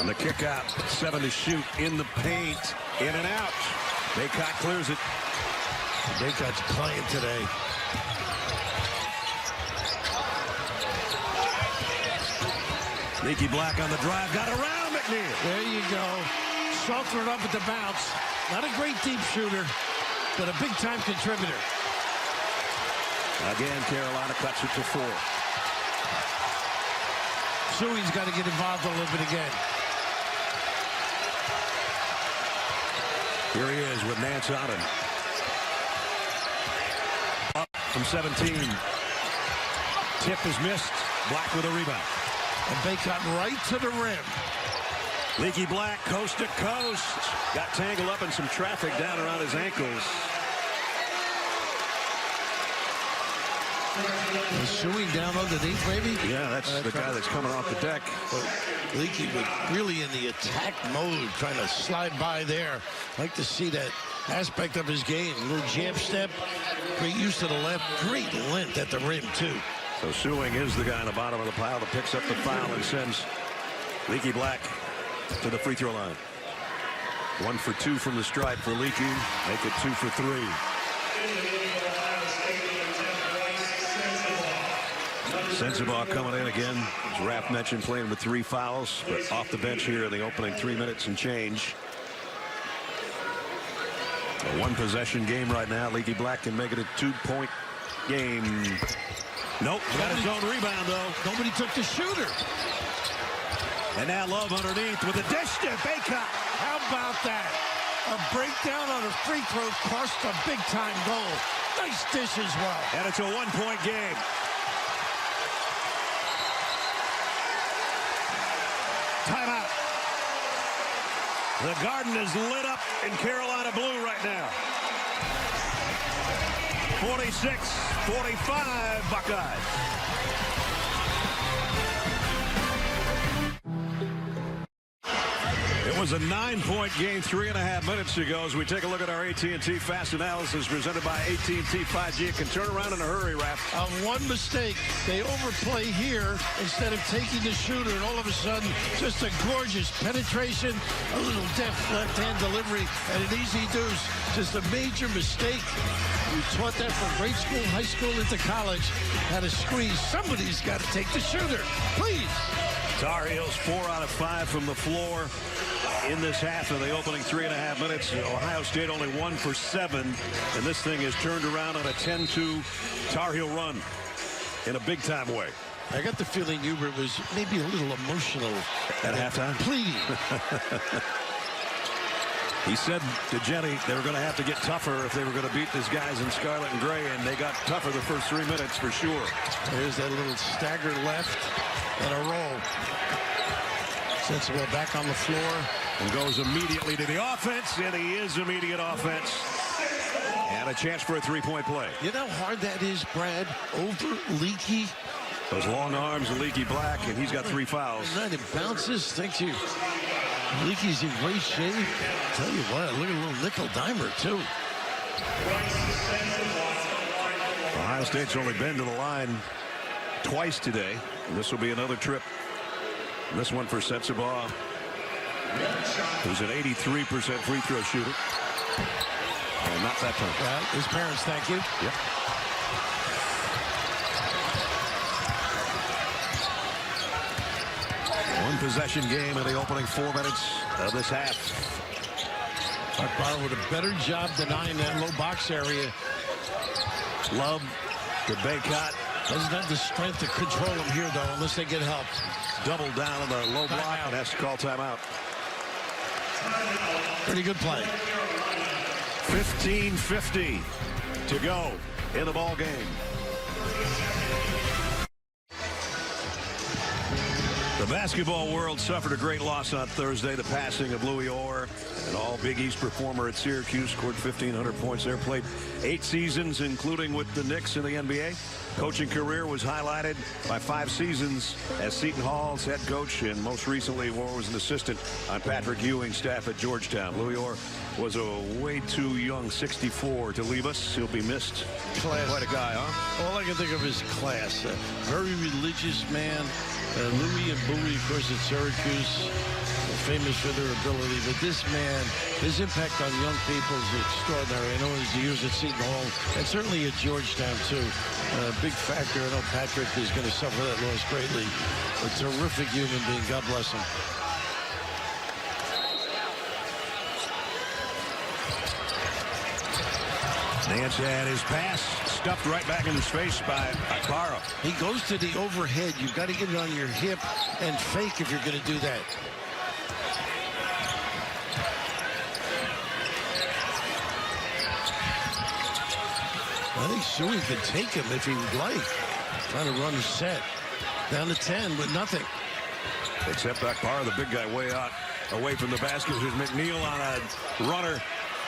on the kick out. 7 to shoot in the paint. In and out. Baycott clears it. Baycott's playing today. Leaky Black on the drive. Got around McNeil. There you go. Salter it up at the bounce. Not a great deep shooter, but a big-time contributor. Again, Carolina cuts it to 4. Suey's got to get involved a little bit again. Here he is with Nance on him. Up from 17. Tip is missed. Black with a rebound. And Baycott right to the rim. Leaky Black, coast to coast. Got tangled up in some traffic down around his ankles. Is Suey down underneath, maybe? Yeah, that's the guy that's coming off the deck. But Leaky was really in the attack mode, trying to slide by there. Like to see that aspect of his game. A little jab step. Great use to the left. Great length at the rim, too. So Suing is the guy on the bottom of the pile that picks up the foul and sends Leaky Black to the free throw line. 1 for 2 from the stripe for Leaky. Make it 2 for 3. Sensabaugh coming in again. As Raph mentioned, playing with 3 fouls, but off the bench here in the opening 3 minutes and change. A 1-possession game right now. Leaky Black can make it a 2-point game. Nope, got his own rebound, though. Nobody took the shooter. And now Love underneath with a dish to Baycott. How about that? A breakdown on a free throw cost a big-time goal. Nice dish as well. And it's a 1-point game. Timeout. The Garden is lit up in Carolina blue right now. 46-45 Buckeyes. It was a 9-point game 3.5 minutes ago as we take a look at our AT&T Fast Analysis presented by AT&T 5G. It can turn around in a hurry, Raph. One mistake. They overplay here instead of taking the shooter, and all of a sudden, just a gorgeous penetration, a little deft left-hand delivery, and an easy deuce. Just a major mistake. We taught that from grade school, high school, into college. How to squeeze. Somebody's got to take the shooter. Please. Tar Heels 4 out of 5 from the floor in this half of the opening 3.5 minutes. Ohio State only 1 for 7, and this thing is turned around on a 10-2 Tar Heel run in a big-time way. I got the feeling Hubert was maybe a little emotional at halftime. Pleading. He said to Jenny they were going to have to get tougher if they were going to beat these guys in scarlet and gray, and they got tougher the first 3 minutes for sure. There's that little stagger left and a roll. Sensible back on the floor. And goes immediately to the offense, and he is immediate offense. And a chance for a 3-point play. You know how hard that is, Brad? Over Leaky. Those long arms of Leaky Black, and he's got 3 fouls. And it bounces. Thank you. Leaky's in great shape. Tell you what, look at a little nickel dimer, too. Ohio State's only been to the line twice today. And this will be another trip. And this one for Sensabaugh, who's an 83% free throw shooter. And not that time. Well, his parents, thank you. Yep. One-possession game in the opening 4 minutes of this half. Akbar with a better job denying that low box area. Love to Baycott. Doesn't have the strength to control him here, though, unless they get help. Double down on the low block and has to call timeout. Pretty good play. 15:50 to go in the ball game. The basketball world suffered a great loss on Thursday. The passing of Louis Orr, an all Big East performer at Syracuse, scored 1,500 points there, played 8 seasons, including with the Knicks in the NBA. Coaching career was highlighted by 5 seasons as Seton Hall's head coach, and most recently Orr was an assistant on Patrick Ewing's staff at Georgetown. Louis Orr was a way too young 64 to leave us. He'll be missed. Class. Quite a guy, huh? All I can think of is class. A very religious man. Louis and Bowie, of course, at Syracuse, famous for their ability. But this man, his impact on young people is extraordinary. I know his years at Seton Hall and certainly at Georgetown, too. A big factor. I know Patrick is going to suffer that loss greatly. A terrific human being. God bless him. Nance had his pass stuffed right back in his face by Akbara. He goes to the overhead. You've got to get it on your hip and fake if you're going to do that. I think Suey could take him if he would like. Trying to run his set. Down to 10 with nothing. Except Akbara, the big guy, way out away from the basket. Here's McNeil on a runner.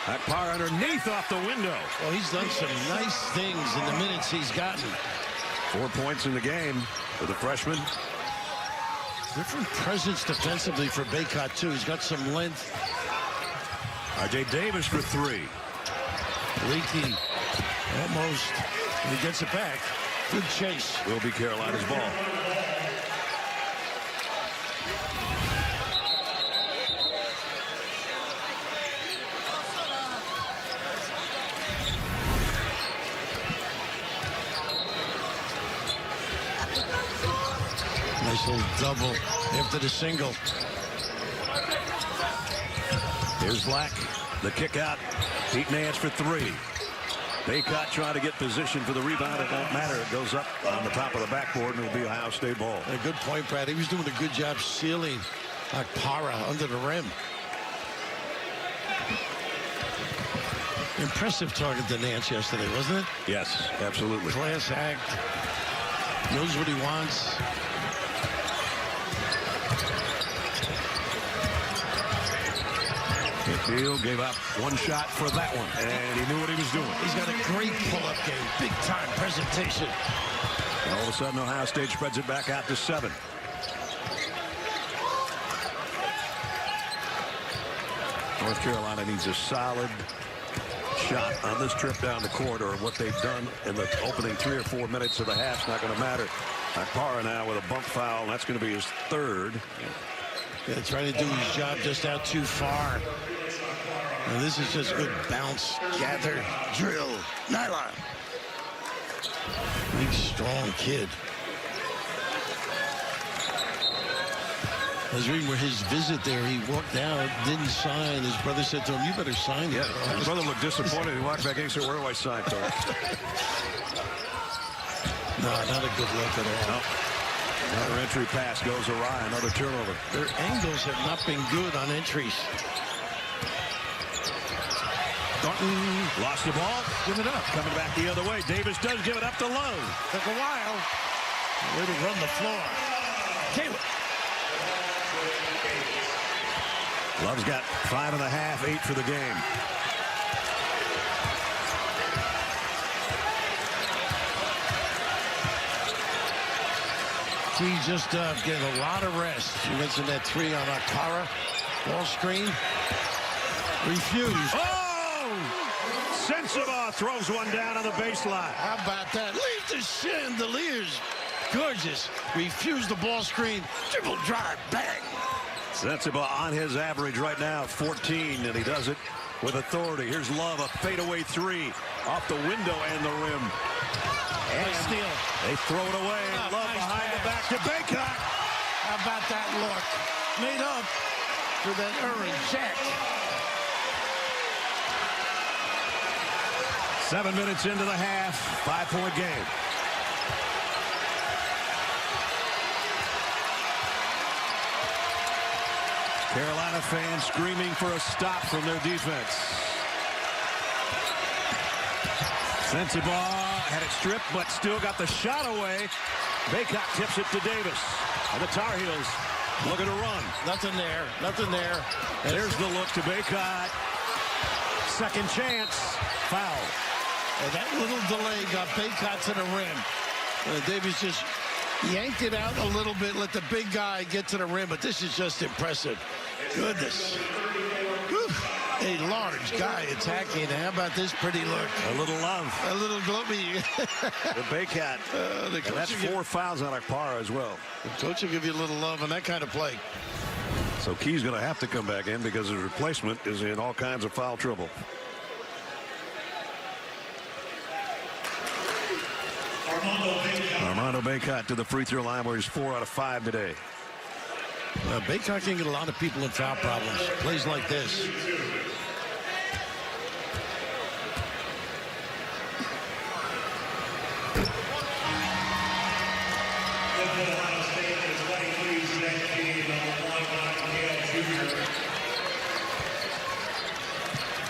Akbara underneath off the window. Well, he's done some nice things in the minutes he's gotten. 4 points in the game for the freshman. Different presence defensively for Baycott, too. He's got some length. R.J. Davis for 3. Leaky. Almost. And he gets it back. Good chase. Will be Carolina's ball. Nice little double after the single. Here's Black. The kick out. Pete Nance for 3. Baycott trying to get position for the rebound. It won't matter. It goes up on the top of the backboard, and it'll be Ohio State ball. A good point, Brad. He was doing a good job sealing Akbara under the rim. Impressive target to Nance yesterday, wasn't it? Yes, absolutely. Class act. Knows what he wants. McNeil gave up one shot for that one, and he knew what he was doing. He's got a great pull-up game. Big-time presentation. And all of a sudden, Ohio State spreads it back out to 7. North Carolina needs a solid shot on this trip down the court, or what they've done in the opening 3 or 4 minutes of the half's not going to matter. Akbara now with a bump foul, and that's going to be his 3rd. Yeah, trying to do his job just out too far. And this is just good bounce, gather, drill, nylon. Big, strong kid. I was reading where his visit there, he walked out, didn't sign. His brother said to him, "You better sign it." Yeah, his brother looked disappointed. He walked back in and said, "Where do I sign, Thor?" No, not a good look at all. No. Another entry pass goes awry. Another turnover. Their angles have not been good on entries. Thornton lost the ball. Give it up. Coming back the other way. Davis does give it up to Love. Took a while. Way to run the floor. Taylor. Love's got 5.5, 8 for the game. He just getting a lot of rest. You mentioned that 3 on Akbara. Ball screen. Refused. Oh! Sensabaugh throws one down on the baseline. How about that? Leave the chandeliers. Gorgeous. Refused the ball screen. Dribble drive. Bang. Sensabaugh on his average right now, 14, and he does it with authority. Here's Love, a fadeaway 3 off the window and the rim. And nice steal. They throw it away. Oh, Love nice behind the back pass. to Baycott. How about that look? Made up for that errant jack. 7 minutes into the half, 5-point game. Carolina fans screaming for a stop from their defense. Sensabaugh had it stripped, but still got the shot away. Baycott tips it to Davis. And the Tar Heels looking to run. Nothing there. Nothing there. And there's the look to Baycott. Second chance. Foul. And that little delay got Baycott to the rim. Davis just yanked it out a little bit, let the big guy get to the rim, but this is just impressive. Goodness. Whew. A large guy attacking. How about this pretty look? A little love. A little gloomy. The Baycott. And that's 4 fouls on Akpara as well. The coach will give you a little love on that kind of play. So Key's going to have to come back in because his replacement is in all kinds of foul trouble. Armando Baycott to the free throw line where he's 4 out of 5 today. Baycott can get a lot of people in foul problems. Plays like this.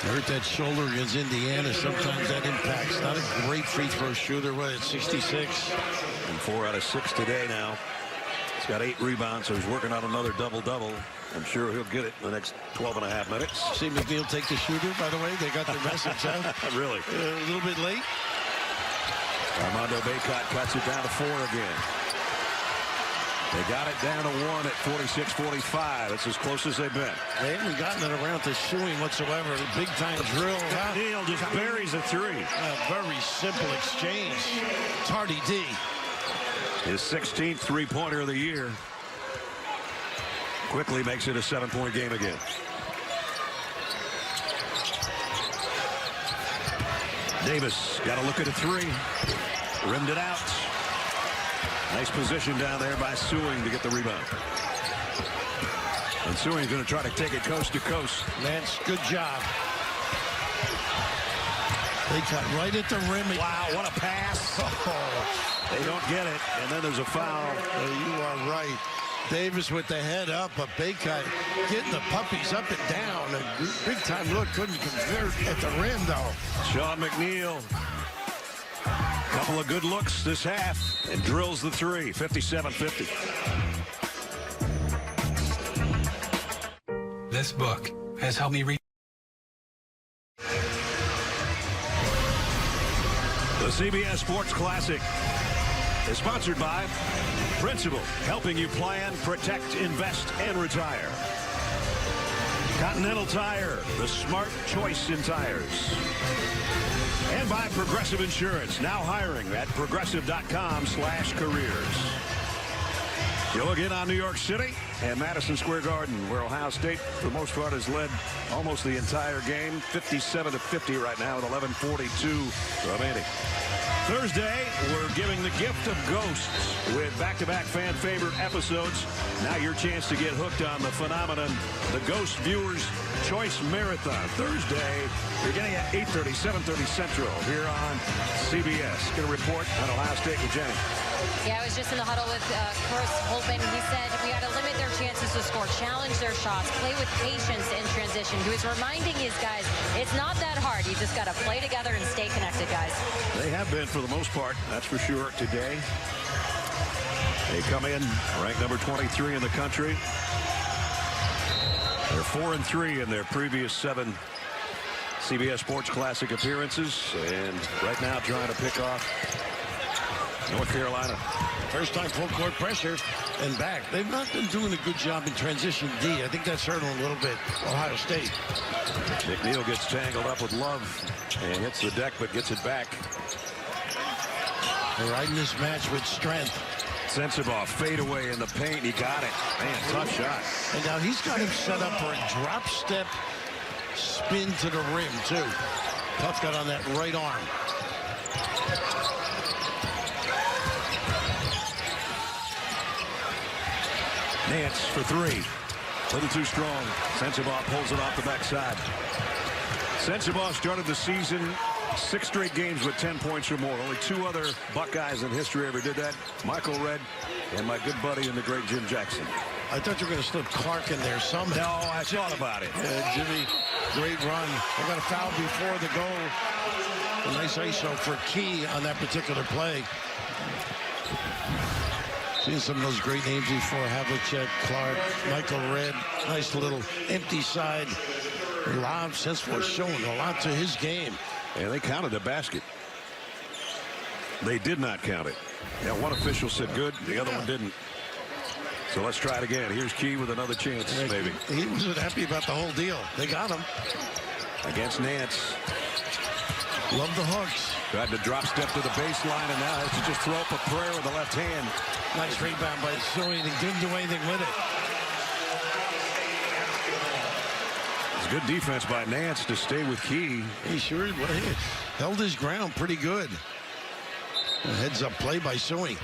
Hurt that shoulder against Indiana. Sometimes that impacts. Not a great free throw shooter. What, at 66? And 4 out of 6 today now. He's got 8 rebounds, so he's working on another double-double. I'm sure he'll get it in the next 12 and a half minutes. See McNeil take the shooter, by the way. They got their message, huh? Really? A little bit late. Armando Baycott cuts it down to 4 again. They got it down to 1 at 46-45. It's as close as they've been. They haven't gotten it around to shooting whatsoever. Big-time drill. McNeil just buries a 3. A very simple exchange. Tardy D. His 16th three-pointer of the year. Quickly makes it a 7-point game again. Davis got a look at a 3. Rimmed it out. Nice position down there by Sewing to get the rebound. And Sewing's going to try to take it coast to coast. Lance, good job. They cut right at the rim. Wow, what a pass. Oh. They don't get it, and then there's a foul. You are right. Davis with the head up, but Baycott getting the puppies up and down. A big-time look, couldn't convert at the rim, though. Sean McNeil. Couple of good looks this half and drills the 3. 57-50. This book has helped me read. The CBS Sports Classic is sponsored by Principal, helping you plan, protect, invest, and retire. Continental Tire, the smart choice in tires. And by Progressive Insurance, now hiring at progressive.com/careers. You'll look in on New York City and Madison Square Garden, where Ohio State, for the most part, has led almost the entire game. 57-50 right now with 11:42 remaining. Thursday, we're giving the gift of ghosts with back-to-back fan favorite episodes. Now your chance to get hooked on the phenomenon, the Ghost Viewers Choice Marathon. Thursday, beginning at 8:30, 7:30 Central here on CBS. Going to report on Ohio State with Jenny. Yeah, I was just in the huddle with Chris Holtman. He said we got to limit their chances to score, challenge their shots, play with patience in transition. He was reminding his guys, it's not that hard. You just got to play together and stay connected, guys. They have been for the most part, that's for sure, today. They come in ranked number 23 in the country. They're 4-3 in their previous 7 CBS Sports Classic appearances, and right now trying to pick off North Carolina. First time full court pressure and back. They've not been doing a good job in transition D. I think that's hurt them a little bit. Ohio State. McNeil gets tangled up with Love and hits the deck but gets it back. They're riding this match with strength. Sensabaugh fade away in the paint. He got it. Man, tough shot. And now he's got him set up for a drop step spin to the rim, too. Tough got on that right arm. Nance for 3. Little too strong. Sensabaugh pulls it off the backside. Sensabaugh started the season 6 straight games with 10 points or more. Only 2 other Buckeyes in history ever did that. Michael Redd and my good buddy and the great Jim Jackson. I thought you were going to slip Clark in there somehow. No, I thought about it. Jimmy, great run. They got a foul before the goal. A nice ISO for Key on that particular play. Seen some of those great names before. Havlicek, Clark, Michael Redd. Nice little empty side. Lob Sensible showing a lot to his game. And they counted the basket. They did not count it. Yeah, one official said good, the other one didn't. So let's try it again. Here's Key with another chance, maybe. He wasn't happy about the whole deal. They got him. Against Nance. Love the hooks. Tried to drop step to the baseline, and now has to just throw up a prayer with the left hand. Nice rebound by Suing, and didn't do anything with it. It's good defense by Nance to stay with Key. He sure held his ground pretty good. A heads-up play by Suing.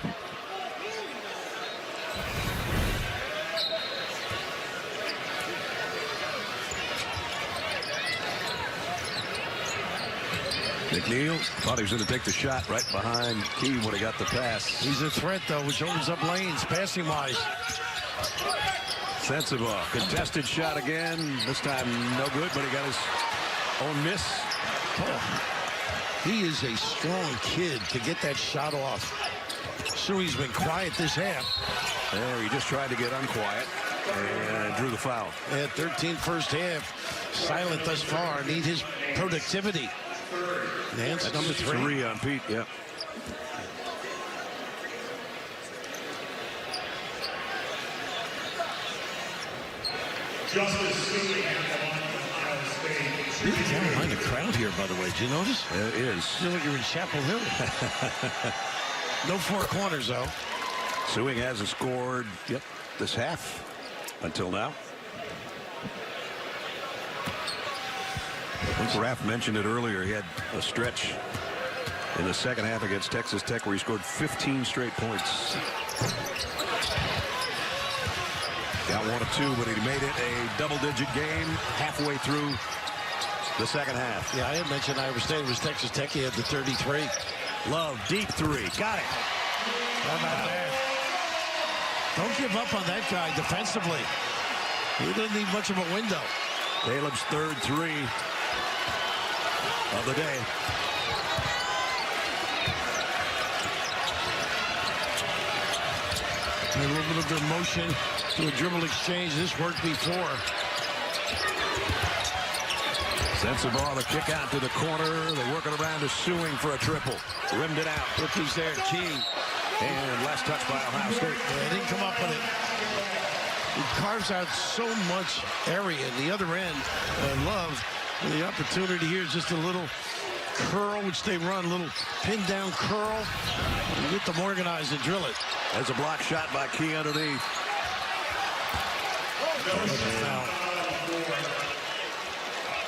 McNeil thought he was going to take the shot right behind Key when he got the pass. He's a threat, though, which opens up lanes, passing-wise. Sensible. Contested shot again. This time no good, but he got his own miss. Oh, he is a strong kid to get that shot off. Suey's been quiet this half. There, he just tried to get unquiet and drew the foul. At 13 first half, silent thus far. Need his productivity. Nance, That's number 3. 3 on Pete, yep. Big Carolina crowd here, by the way. Did you notice? It is. Feel like you're in Chapel Hill. No four corners, though. Suing hasn't scored, this half until now. I think Raph mentioned it earlier. He had a stretch in the second half against Texas Tech where he scored 15 straight points. Got 1 of 2, but he made it a double-digit game halfway through the second half. Yeah, I had mentioned Iowa State was Texas Tech. He had the 33. Love, deep 3. Got it. How about that? Don't give up on that guy defensively. He didn't need much of a window. Caleb's third 3 of the day. A little bit of their motion to a dribble exchange. This worked before. Sensible, the kick out to the corner. They work it around to Suing for a triple. Rimmed it out. Rookie's there, Key. And last touch by Ohio State. Yeah, didn't come up with it. He carves out so much area in the other end. And Love, the opportunity here is just a little curl, which they run, a little pin down curl. You get them organized and drill it. There's a block shot by Key underneath.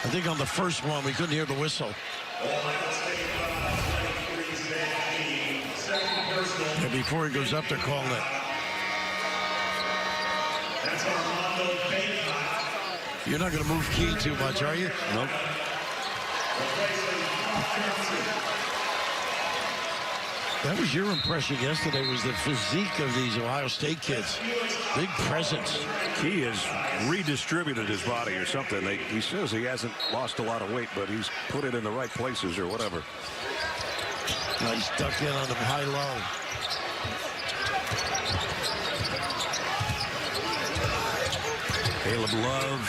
I think on the first one, we couldn't hear the whistle. And before he goes up, they're calling it. You're not going to move Key too much, are you? Nope. That was your impression yesterday, was the physique of these Ohio State kids. Big presence. Key has redistributed his body or something. He says he hasn't lost a lot of weight, but he's put it in the right places or whatever. Nice duck in on the high-low. Caleb Love.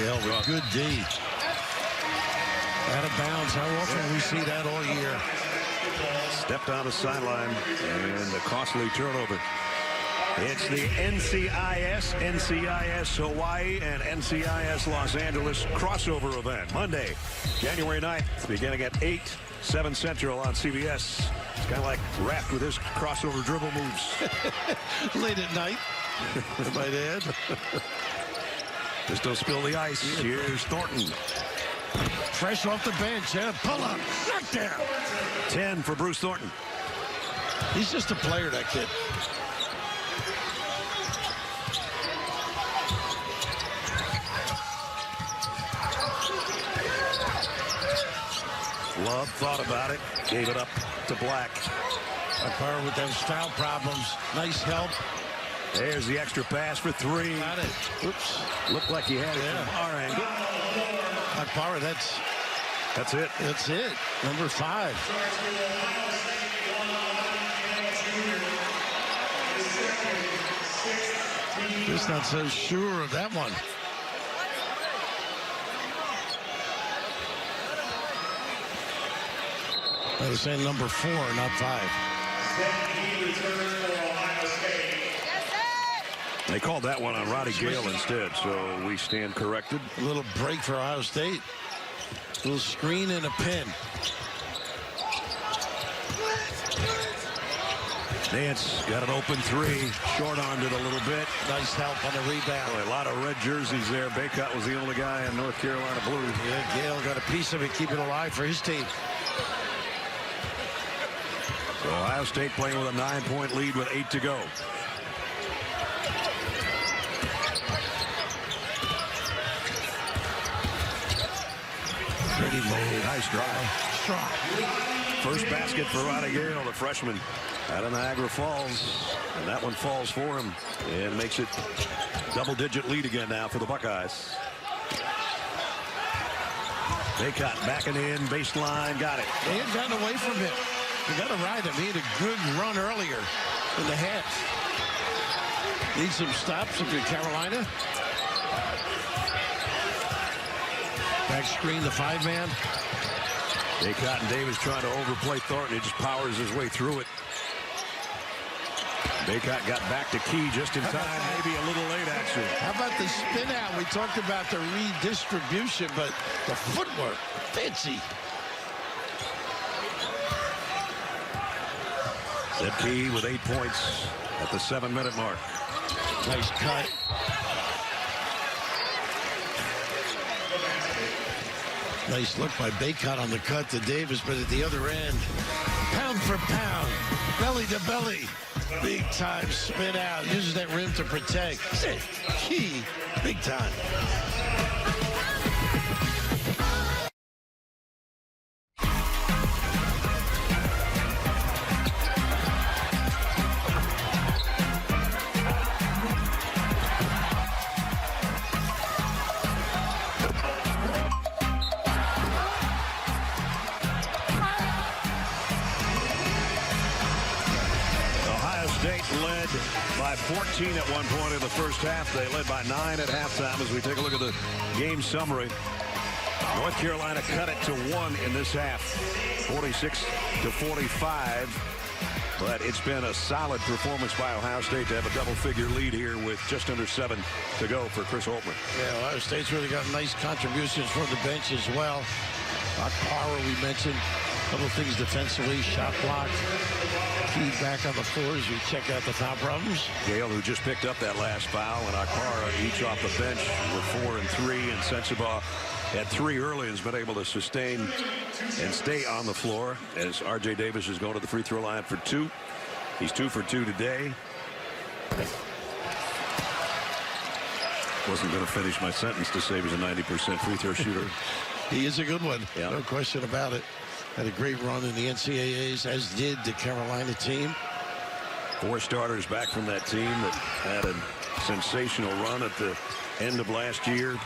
Yeah, with good D. Out of bounds. How often we see that all year? Stepped on the sideline and a costly turnover. It's the NCIS Hawaii, and NCIS Los Angeles crossover event. Monday, January 9th, beginning at 8, 7 Central on CBS. It's kind of like Raph with his crossover dribble moves. Late at night, I might add. Just don't spill the ice. Here's Thornton. Fresh off the bench, yeah. Pull up, knockdown. 10 for Bruce Thornton. He's just a player, that kid. Love thought about it, gave it up to Black. Power with those foul problems. Nice help. There's the extra pass for 3. Got it. Oops. Looked like he had it from our angle. Power, that's it. That's it. Number 5. Just not so sure of that one. I was saying number 4, not 5. They called that one on Roddy Gale instead, so we stand corrected. A little break for Ohio State. A little screen and a pin. Nance got an open 3, short-armed it a little bit. Nice help on the rebound. Boy, a lot of red jerseys there. Baycott was the only guy in North Carolina blue. Yeah, Gale got a piece of it, keep it alive for his team. So Ohio State playing with a 9-point lead with 8 to go. Pretty made. Nice drive. Strong. First basket for Roddy Gale, the freshman out of Niagara Falls. And that one falls for him and makes it double-digit lead again now for the Buckeyes. Baycott backing in, baseline, got it. They had gotten away from him. You got to ride him. He had a good run earlier in the half. Need some stops if you're Carolina. Back screen, the 5-man. Baycott and Davis trying to overplay Thornton. He just powers his way through it. Baycott got back to Key just in time. Maybe a little late, actually. How about the spin out? We talked about the redistribution, but the footwork, fancy. Zed Key with 8 points at the 7-minute mark. Nice cut. Nice look by Baycott on the cut to Davis, but at the other end, pound for pound, belly to belly, big time spin out, uses that rim to protect. Zed Key, big time. Led by 14 at one point in the first half. They led by 9 at halftime. As we take a look at the game summary, North Carolina cut it to 1 in this half, 46-45. But it's been a solid performance by Ohio State to have a double-figure lead here with just under 7 to go for Chris Holtman. Yeah, Ohio State's really got nice contributions from the bench as well. Power, we mentioned. A couple of things defensively, shot block. Key back on the floor as we check out the foul problems. Gale, who just picked up that last foul, and Akara each off the bench with 4 and 3, and Sensabaugh had 3 early and has been able to sustain and stay on the floor as R.J. Davis is going to the free throw line for 2. He's 2 for 2 today. Wasn't going to finish my sentence to say he was a 90% free throw shooter. He is a good one. Yeah. No question about it. Had a great run in the NCAAs, as did the Carolina team. 4 starters back from that team that had a sensational run at the end of last year.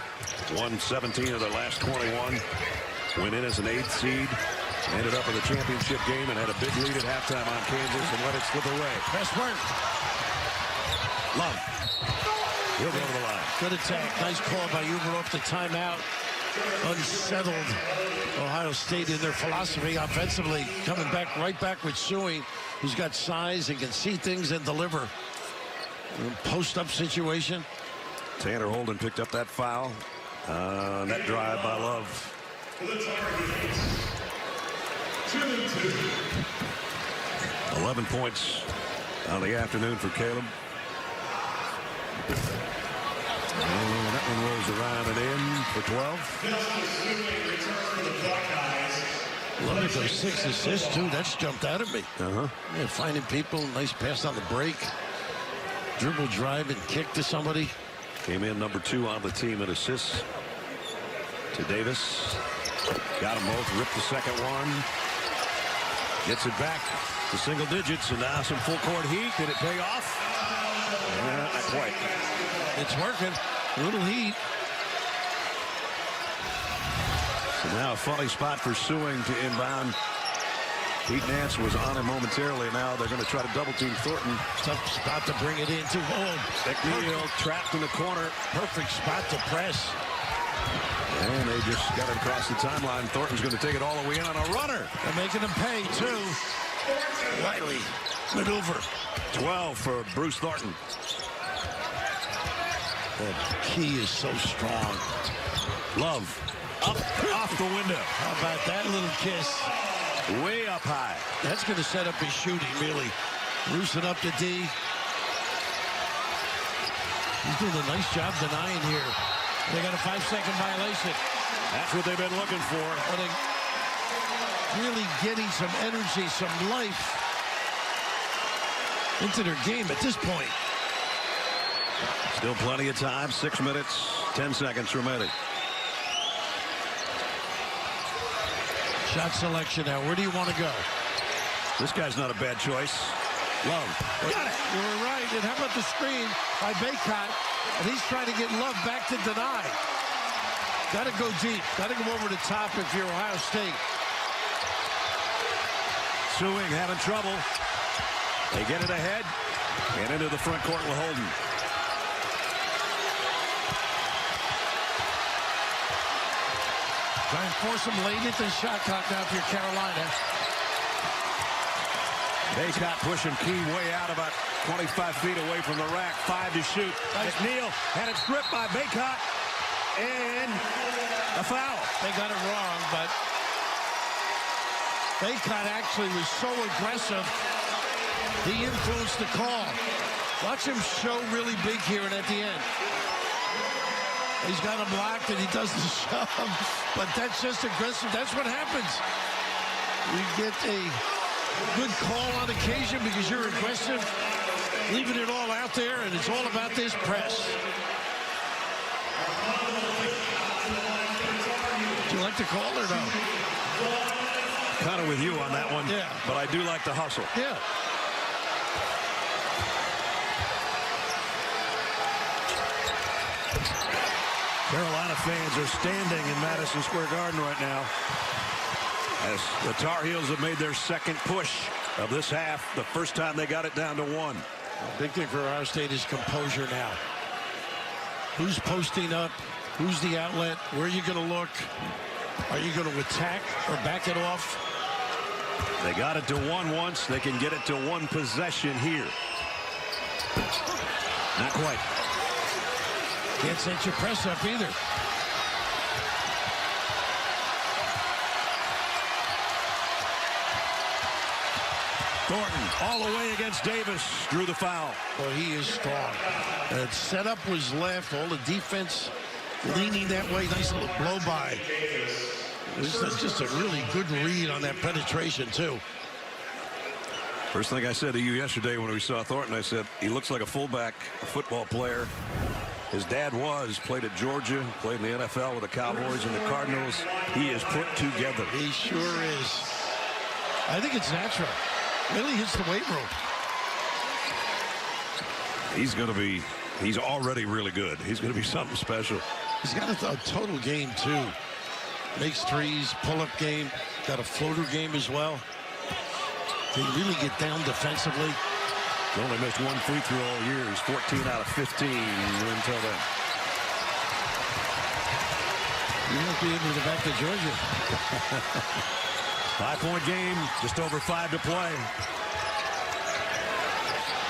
Won 17 of their last 21. Went in as an 8th seed. Ended up in the championship game and had a big lead at halftime on Kansas and let it slip away. Best work. Love. He'll go to the line. Good attack. Nice call by Uber off the timeout. Unsettled Ohio State in their philosophy offensively. Coming back right back with Suing, who's got size and can see things and deliver. Post-up situation. Tanner Holden picked up that foul. That drive by Love. 11 points on the afternoon for Caleb. And that one rolls around and in for 12. Love it, those 6 assists, too. That's jumped out at me. Uh-huh. Yeah, finding people, nice pass on the break. Dribble, drive, and kick to somebody. Came in number 2 on the team in assists to Davis. Got them both, ripped the second one. Gets it back to single digits, and now some full court heat. Did it pay off? Not quite. It's working. A little heat. So now a funny spot for Suing to inbound Pete Nance was on him momentarily. Now they're going to try to double team Thornton. Tough spot to bring it into. Oh, McNeil trapped in the corner. perfect spot to press. And they just got it across the timeline. Thornton's going to take it all the way in on a runner. They're making them pay, too. Wiley, maneuver. 12 for Bruce Thornton. The key is so strong. Love up off the window. How about that little kiss? Way up high. That's going to set up his shooting, really. Loosen up the D. He's doing a nice job denying here. They got a 5-second violation. That's what they've been looking for. But really getting some energy, some life into their game at this point. Still plenty of time. 6 minutes, 10 seconds remaining. Shot selection now. Where do you want to go? This guy's not a bad choice. Love. Got it. You were right. And how about the screen by Baycott? And he's trying to get Love back to deny. Got to go deep. Got to go over the top if you're Ohio State. Sewing having trouble. They get it ahead and into the front court with Holden. Try and force him late into the shot clock now if you're Carolina. Baycott pushing Key way out about 25 feet away from the rack. 5 to shoot. McNeil had it stripped by Baycott. And a foul. They got it wrong, but Baycott actually was so aggressive, he influenced the call. Watch him show really big here and at the end. He's got him blocked and he does the shove, but that's just aggressive. That's what happens. You get a good call on occasion because you're aggressive, leaving it all out there, and it's all about this press. Do you like the call or no? Kind of with you on that one. Yeah. But I do like the hustle. Yeah. Carolina fans are standing in Madison Square Garden right now as the Tar Heels have made their second push of this half. The first time they got it down to 1. Big thing for Ohio State is composure now. Who's posting up? Who's the outlet? Where are you going to look? Are you going to attack or back it off? They got it to 1 once. They can get it to 1 possession here. Not quite. Can't set your press up either. Thornton all the way against Davis. Drew the foul. Well, he is strong. The setup was left. All the defense leaning that way. Nice little blow by. This is just a really good read on that penetration, too. First thing I said to you yesterday when we saw Thornton, I said, he looks like a fullback, a football player. His dad played at Georgia, played in the NFL with the Cowboys and the Cardinals. He is put together. He sure is. I think it's natural. Really hits the weight room. He's already really good. He's going to be something special. He's got a total game, too. Makes threes, pull-up game, got a floater game as well. They really get down defensively. He only missed 1 free throw all year. He's 14 out of 15 until then. You won't be able to get back to Georgia. 5-point game, just over 5 to play.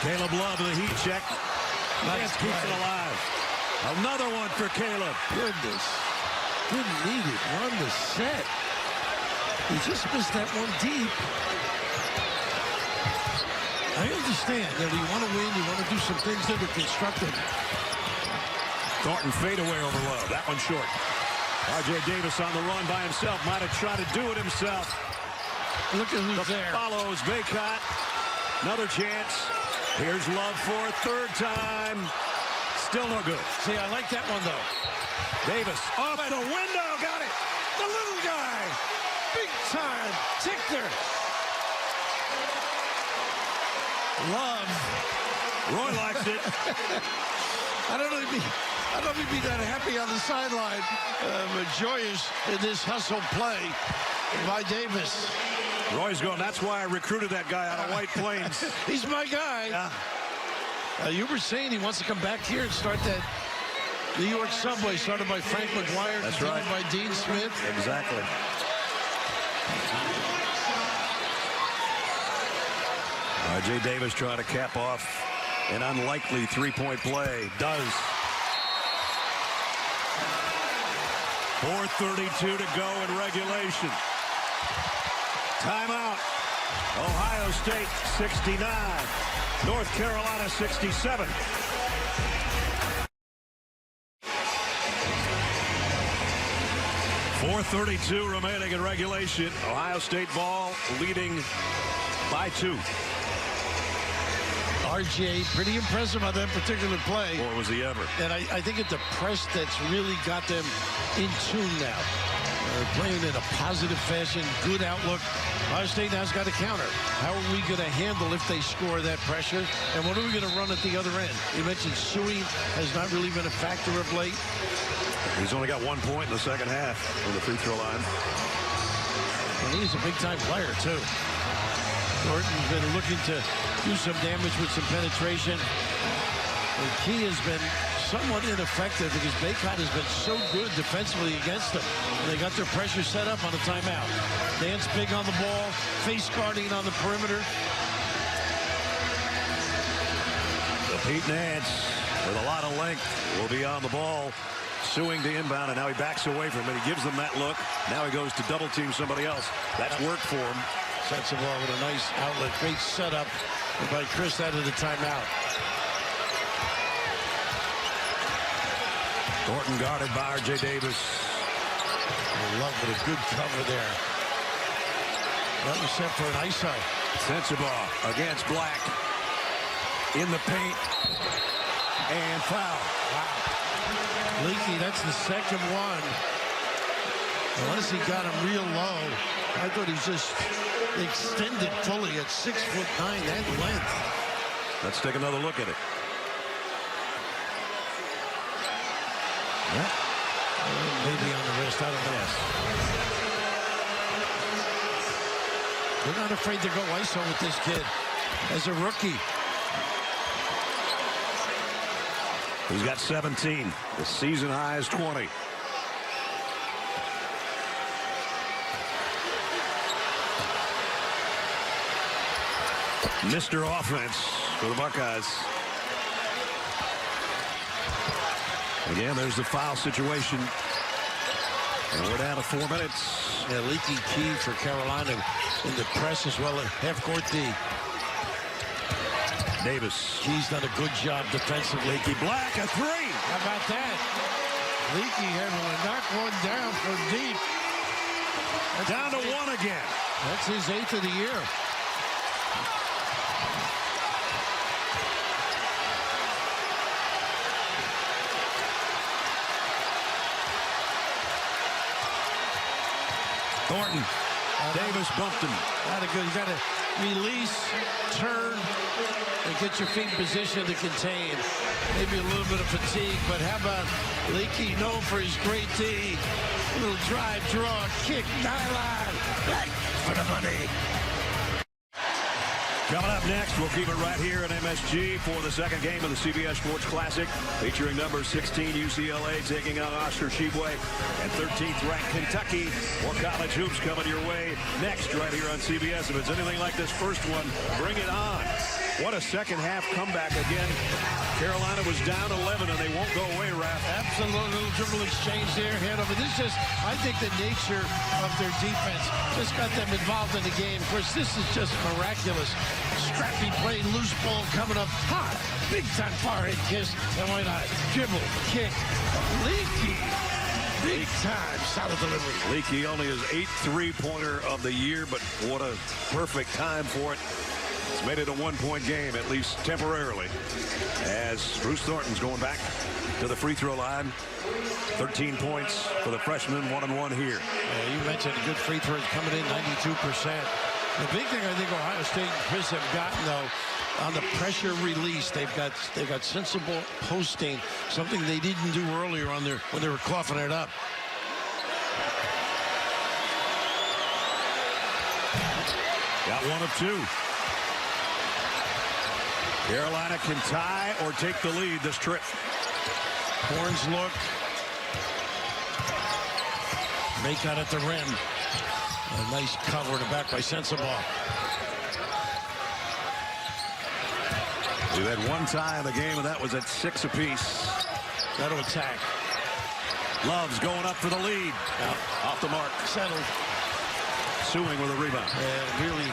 Caleb Love with a heat check. Nice, keeps it alive. Another one for Caleb. Goodness. Didn't need it. Run the set. He just missed that one deep. I understand that you want to win, you want to do some things that are constructive. Thornton fadeaway over Love. That one short. R.J. Davis on the run by himself. Might have tried to do it himself. Look at who's there. Follows Baycott. Another chance. Here's Love for a third time. Still no good. See, I like that one, though. Davis off the window. Got it. The little guy. Big time. Tickler. Love. Roy likes it. I don't know if he'd be that happy on the sideline, but joyous in this hustle play by Davis. Roy's going, that's why I recruited that guy out of White Plains. He's my guy. Yeah. You were saying he wants to come back here and start that New York subway started by Frank McGuire. That's right. By Dean Smith. Exactly. R.J. Davis trying to cap off an unlikely three-point play. Does. 4:32 to go in regulation. Timeout. Ohio State 69. North Carolina 67. .432 remaining in regulation. Ohio State ball leading by 2. RJ, pretty impressive on that particular play. Or was he ever? And I think it's the press that's really got them in tune now. They're playing in a positive fashion, good outlook. Ohio State now's got a counter. How are we going to handle if they score that pressure? And what are we going to run at the other end? You mentioned Suey has not really been a factor of late. He's only got 1 point in the second half on the free throw line. And he's a big-time player, too. Thornton's been looking to do some damage with some penetration. And Key has been somewhat ineffective because Bacot has been so good defensively against them. And they got their pressure set up on a timeout. Nance big on the ball, face guarding on the perimeter. So Pete Nance with a lot of length will be on the ball. Suing to inbound, and now he backs away from it. He gives them that look. Now he goes to double team somebody else. That's worked for him. Sets the ball with a nice outlet. Great setup by Chris out of the timeout. Thornton guarded by R.J. Davis. Love with a good cover there. That was set for an ISO. Sensabaugh against Black. In the paint. And foul. Wow. Leaky, that's the second one. Unless he got him real low. I thought he just extended fully at 6'9" that length. Let's take another look at it. Yeah. Maybe on the wrist, I don't know. They're not afraid to go ISO with this kid as a rookie. He's got 17. The season high is 20. Mr. Offense for the Buckeyes. Again, there's the foul situation. And we're down to 4 minutes. Yeah, Leaky key for Carolina in the press as well as half-court D. Davis. He's done a good job defensively. Leaky Black, a 3. How about that? Leaky able to knock one down for deep. That's down to 1 again. That's his 8th of the year. Thornton. Davis bumped him. Not a good. You got to release, turn, and get your feet in position to contain. Maybe a little bit of fatigue, but how about Leaky, known for his great D? A little drive, draw, kick, nylon, right for the money. Coming up next, we'll keep it right here at MSG for the second game of the CBS Sports Classic, featuring number 16 UCLA taking on Oscar Tshiebwe and 13th ranked Kentucky. More college hoops coming your way next right here on CBS. If it's anything like this first one, bring it on. What a second half comeback again. Carolina was down 11 and they won't go away, Raph. Absolute little dribble exchange there, hand over. This is just, I think, the nature of their defense just got them involved in the game. Of course, this is just miraculous. Scrappy play, loose ball coming up hot. Big time forehead kiss. And why not? Dribble, kick, Leaky. Big time, solid delivery. Leaky only his 8th three-pointer of the year, but what a perfect time for it. It's made it a 1-point game, at least temporarily, as Bruce Thornton's going back to the free throw line. 13 points for the freshman, 1-1 here. Yeah, you mentioned a good free throws coming in, 92%. The big thing I think Ohio State and Chris have gotten, though, on the pressure release, they've got sensible posting, something they didn't do earlier on their when they were coughing it up. 1 of 2. Carolina can tie or take the lead this trip. Horns look. Baycott at the rim. A nice cover to back by Sensabaugh. We've had one tie in the game, and that was at 6 apiece. That'll attack. Love's going up for the lead. Off the mark. Settled. Sewing with a rebound. Really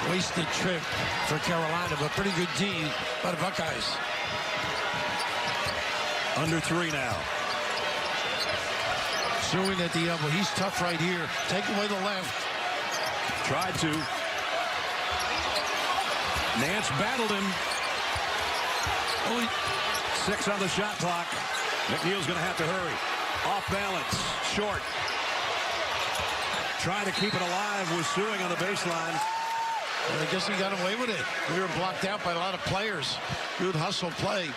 wasted trip for Carolina, but pretty good D by the Buckeyes. Under 3 now. Sewing at the elbow. He's tough right here. Take away the left. Tried to. Nance battled him. 6 on the shot clock. McNeil's going to have to hurry. Off balance. Short. Trying to keep it alive with Sewing on the baseline. And I guess he got away with it. We were blocked out by a lot of players. Good hustle play.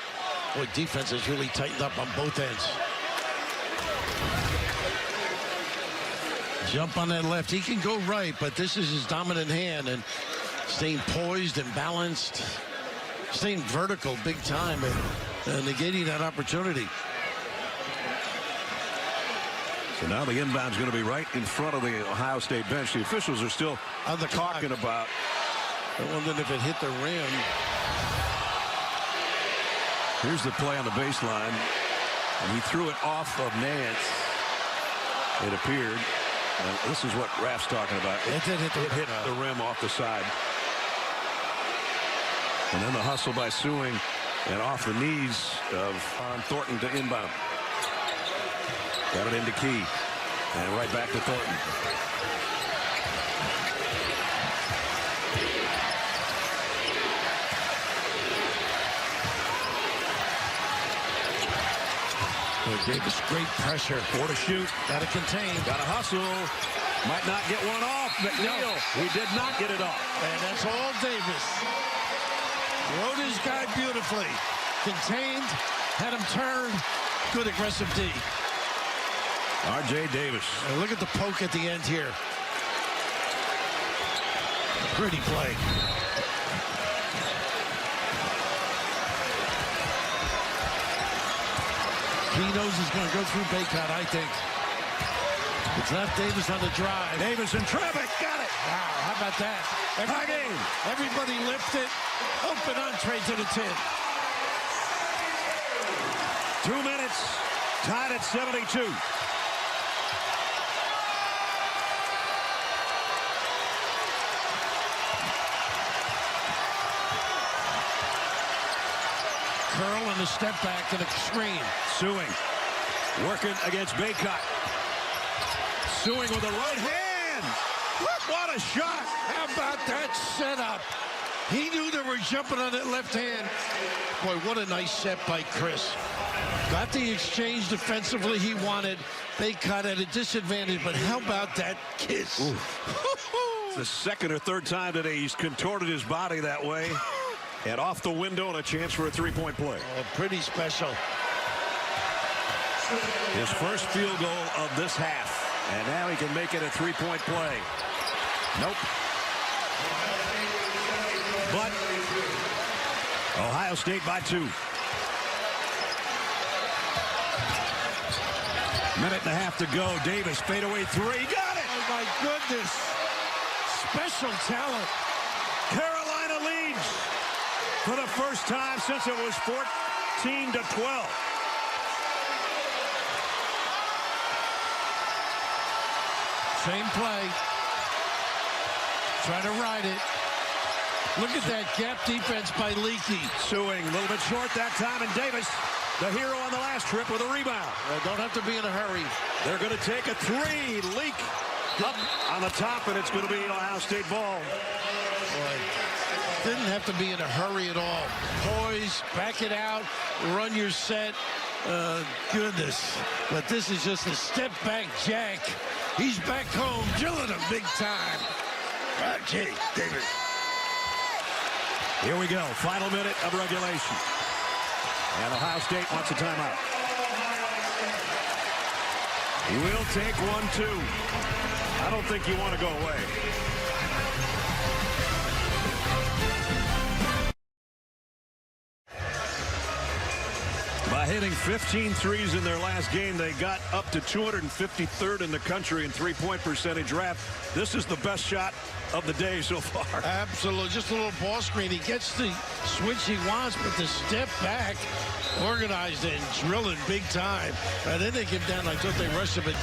Boy, defense has really tightened up on both ends. Jump on that left. He can go right, but this is his dominant hand, and staying poised and balanced, staying vertical big time, and negating that opportunity. So now the inbound's going to be right in front of the Ohio State bench. The officials are still on the talking clock. about. I wondered if it hit the rim. Here's the play on the baseline. And he threw it off of Nance. It appeared. And this is what Raph's talking about. It did hit the rim off the side. And then the hustle by Sewing and off the knees of Thornton to inbound. Got it into Key. And right back to Thornton. Davis, great pressure. 4 to shoot. Got to contain. Got to hustle. Might not get one off. McNeil. No. He did not get it off. And that's all Davis. Rode his guy beautifully. Contained. Had him turned. Good aggressive D. R.J. Davis. And look at the poke at the end here. Pretty play. He knows he's going to go through Baycott, I think. It's not Davis on the drive. Davis in traffic. Got it. Wow, how about that? Everybody lifted. Open entree to the 10. 2 minutes. Tied at 72. Curl and a step back to the screen. Sewing. Working against Baycott. Sewing with the right hand. What a shot. How about that setup? He knew they were jumping on that left hand. Boy, what a nice set by Chris. Got the exchange defensively he wanted. Baycott at a disadvantage, but how about that kiss? It's the second or third time today he's contorted his body that way. And off the window and a chance for a three-point play. Oh, pretty special. His first field goal of this half. And now he can make it a three-point play. Nope. But Ohio State by 2. Minute and a half to go. Davis, fadeaway 3. Got it! Oh, my goodness. Special talent. Carolina leads for the first time since it was 14 to 12. Same play. Trying to ride it. Look at that gap defense by Leakey. Sewing a little bit short that time, and Davis, the hero on the last trip, with a rebound. Don't have to be in a hurry. They're going to take a 3. Leak up on the top, and it's going to be Ohio State ball. Boy, didn't have to be in a hurry at all. Poise, back it out, run your set. Goodness. But this is just a step back jack. He's back home, drilling him big time. R.J. Davis. Here we go. Final minute of regulation. And Ohio State wants a timeout. He will take 1, 2. I don't think you want to go away. hitting 15 threes in their last game. They got up to 253rd in the country in three-point percentage. Raph, this is the best shot of the day so far. Absolutely. Just a little ball screen. He gets the switch he wants, but the step back, organized and drilling big time. And then they get down. I thought they rushed him, but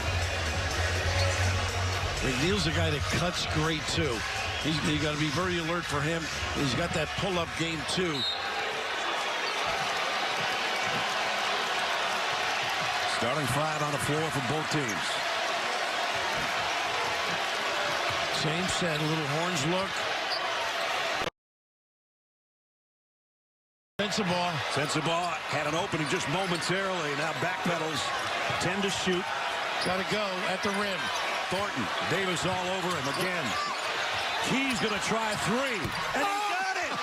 McNeil's a guy that cuts great, too. You got to be very alert for him. He's got that pull-up game, too. Starting five on the floor for both teams. Same set, a little horns look. Sensabaugh. Sensabaugh had an opening just momentarily. Now backpedals, 10 to shoot. Got to go at the rim. Thornton, Davis all over him again. Key's going to try three. And he got it!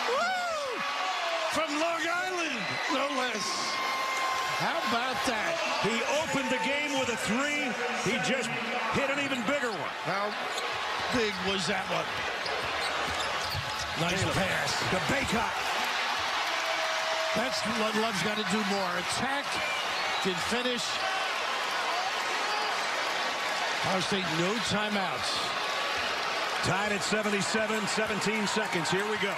Woo! From Long Island, no less. How about that? He opened the game with a three. He just hit an even bigger one. How big was that one? Nice pass. To Baycott. That's what Love's got to do more. Attack, can finish. Ohio State, no timeouts. Tied at 77, 17 seconds. Here we go.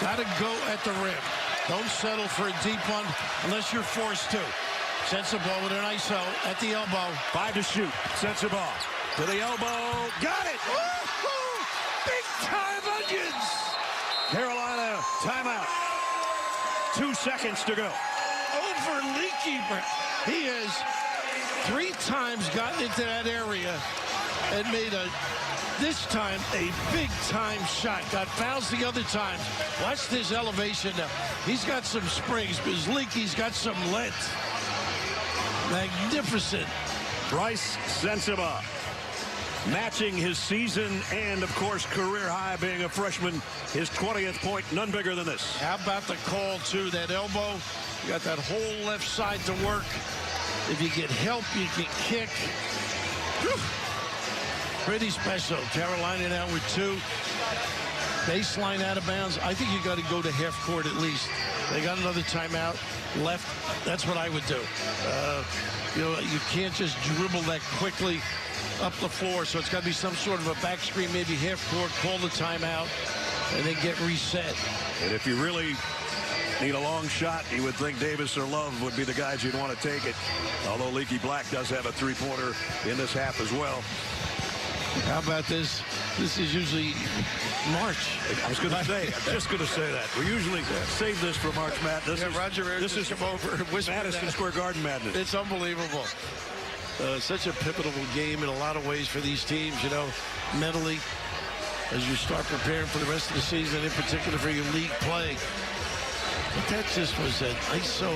Got to go at the rim. Don't settle for a deep one unless you're forced to. Sensabaugh with an ISO at the elbow. 5 to shoot. Sensabaugh to the elbow. Got it! Woo-hoo! Big time onions! Carolina timeout. 2 seconds to go. Over Leaky. He has 3 times gotten into that area and made this time a big-time shot. Got fouls the other times. Watch this elevation now. He's got some springs, but Leaky's got some length. Magnificent. Bryce Sensabaugh matching his season and, of course, career high being a freshman. His 20th point, none bigger than this. How about the call, too? That elbow. You got that whole left side to work. If you get help, you can kick. Whew. Pretty special. Carolina now with 2. Baseline out of bounds. I think you got to go to half court at least. They got another timeout left. That's what I would do. You know, you can't just dribble that quickly up the floor. So it's got to be some sort of a back screen, maybe half court, call the timeout, and then get reset. And if you really need a long shot, you would think Davis or Love would be the guys you'd want to take it. Although Leaky Black does have a three-pointer in this half as well. How about this? This is usually March. I was going to say, I'm just going to say that. We usually save this for March Madness. Roger Ayers this is come over and whisper Madison that. Square Garden Madness. It's unbelievable. Such a pivotal game in a lot of ways for these teams, you know, mentally, as you start preparing for the rest of the season, in particular for your league play. But that just was an ISO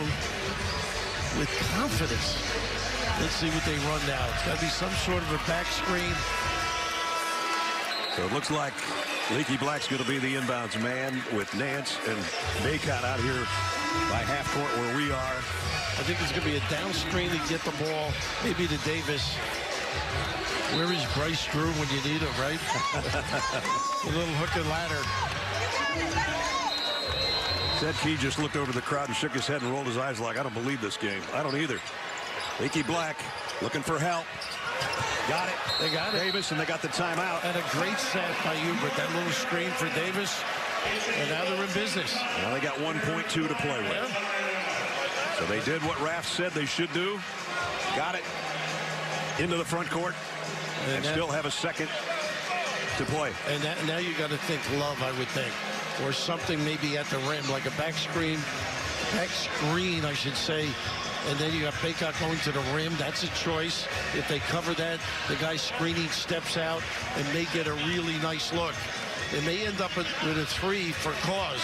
with confidence. Let's see what they run now. It's got to be some sort of a back screen. So it looks like Leaky Black's going to be the inbounds man with Nance and Baycott out here by half court where we are. I think it's going to be a down screen to get the ball, maybe to Davis. Where is Bryce Drew when you need him, right? A little hook and ladder. Ted Key just looked over the crowd and shook his head and rolled his eyes like, I don't believe this game. I don't either. Leaky Black looking for help. Got it. They got it. Davis, and they got the timeout. And a great set by Hubert. That little screen for Davis. And now they're in business. Now they got 1.2 to play with. Yeah. So they did what Raph said they should do. Got it into the front court. And still have a second to play. And now you got to think Love, I would think. Or something maybe at the rim, like a back screen, I should say. And then you got Baycott going to the rim. That's a choice. If they cover that, the guy screening steps out and may get a really nice look. They may end up with a 3 for cause.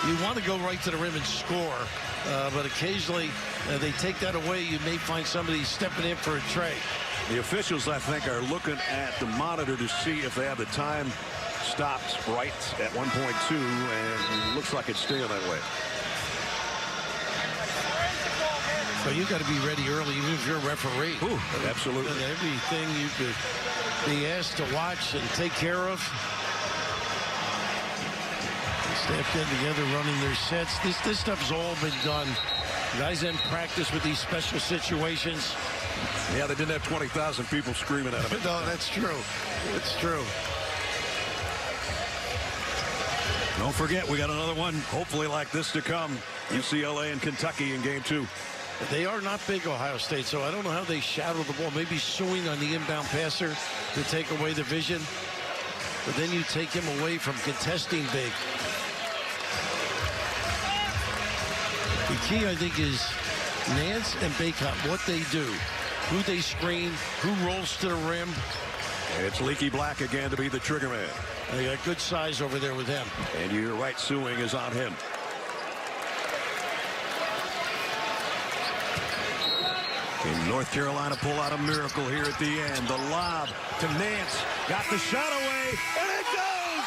You want to go right to the rim and score, but occasionally they take that away. You may find somebody stepping in for a tray. The officials, I think, are looking at the monitor to see if they have the time stopped right at 1.2, and it looks like it's staying that way. So you got to be ready early, even if you're a referee. Ooh, absolutely. And everything you could be asked to watch and take care of. Staff getting together, running their sets. This stuff's all been done. Guys in practice with these special situations. Yeah, they didn't have 20,000 people screaming at them. No, that's true. It's true. Don't forget, we got another one, hopefully like this to come. UCLA and Kentucky in game 2. They are not big, Ohio State, so I don't know how they shadow the ball. Maybe suing on the inbound passer to take away the vision. But then you take him away from contesting big. The key, I think, is Nance and Bacot, what they do. Who they screen, who rolls to the rim. And it's Leaky Black again to be the trigger man. They got good size over there with him. And you're right, suing is on him. Can North Carolina pull out a miracle here at the end? The lob to Nance. Got the shot away, and it goes!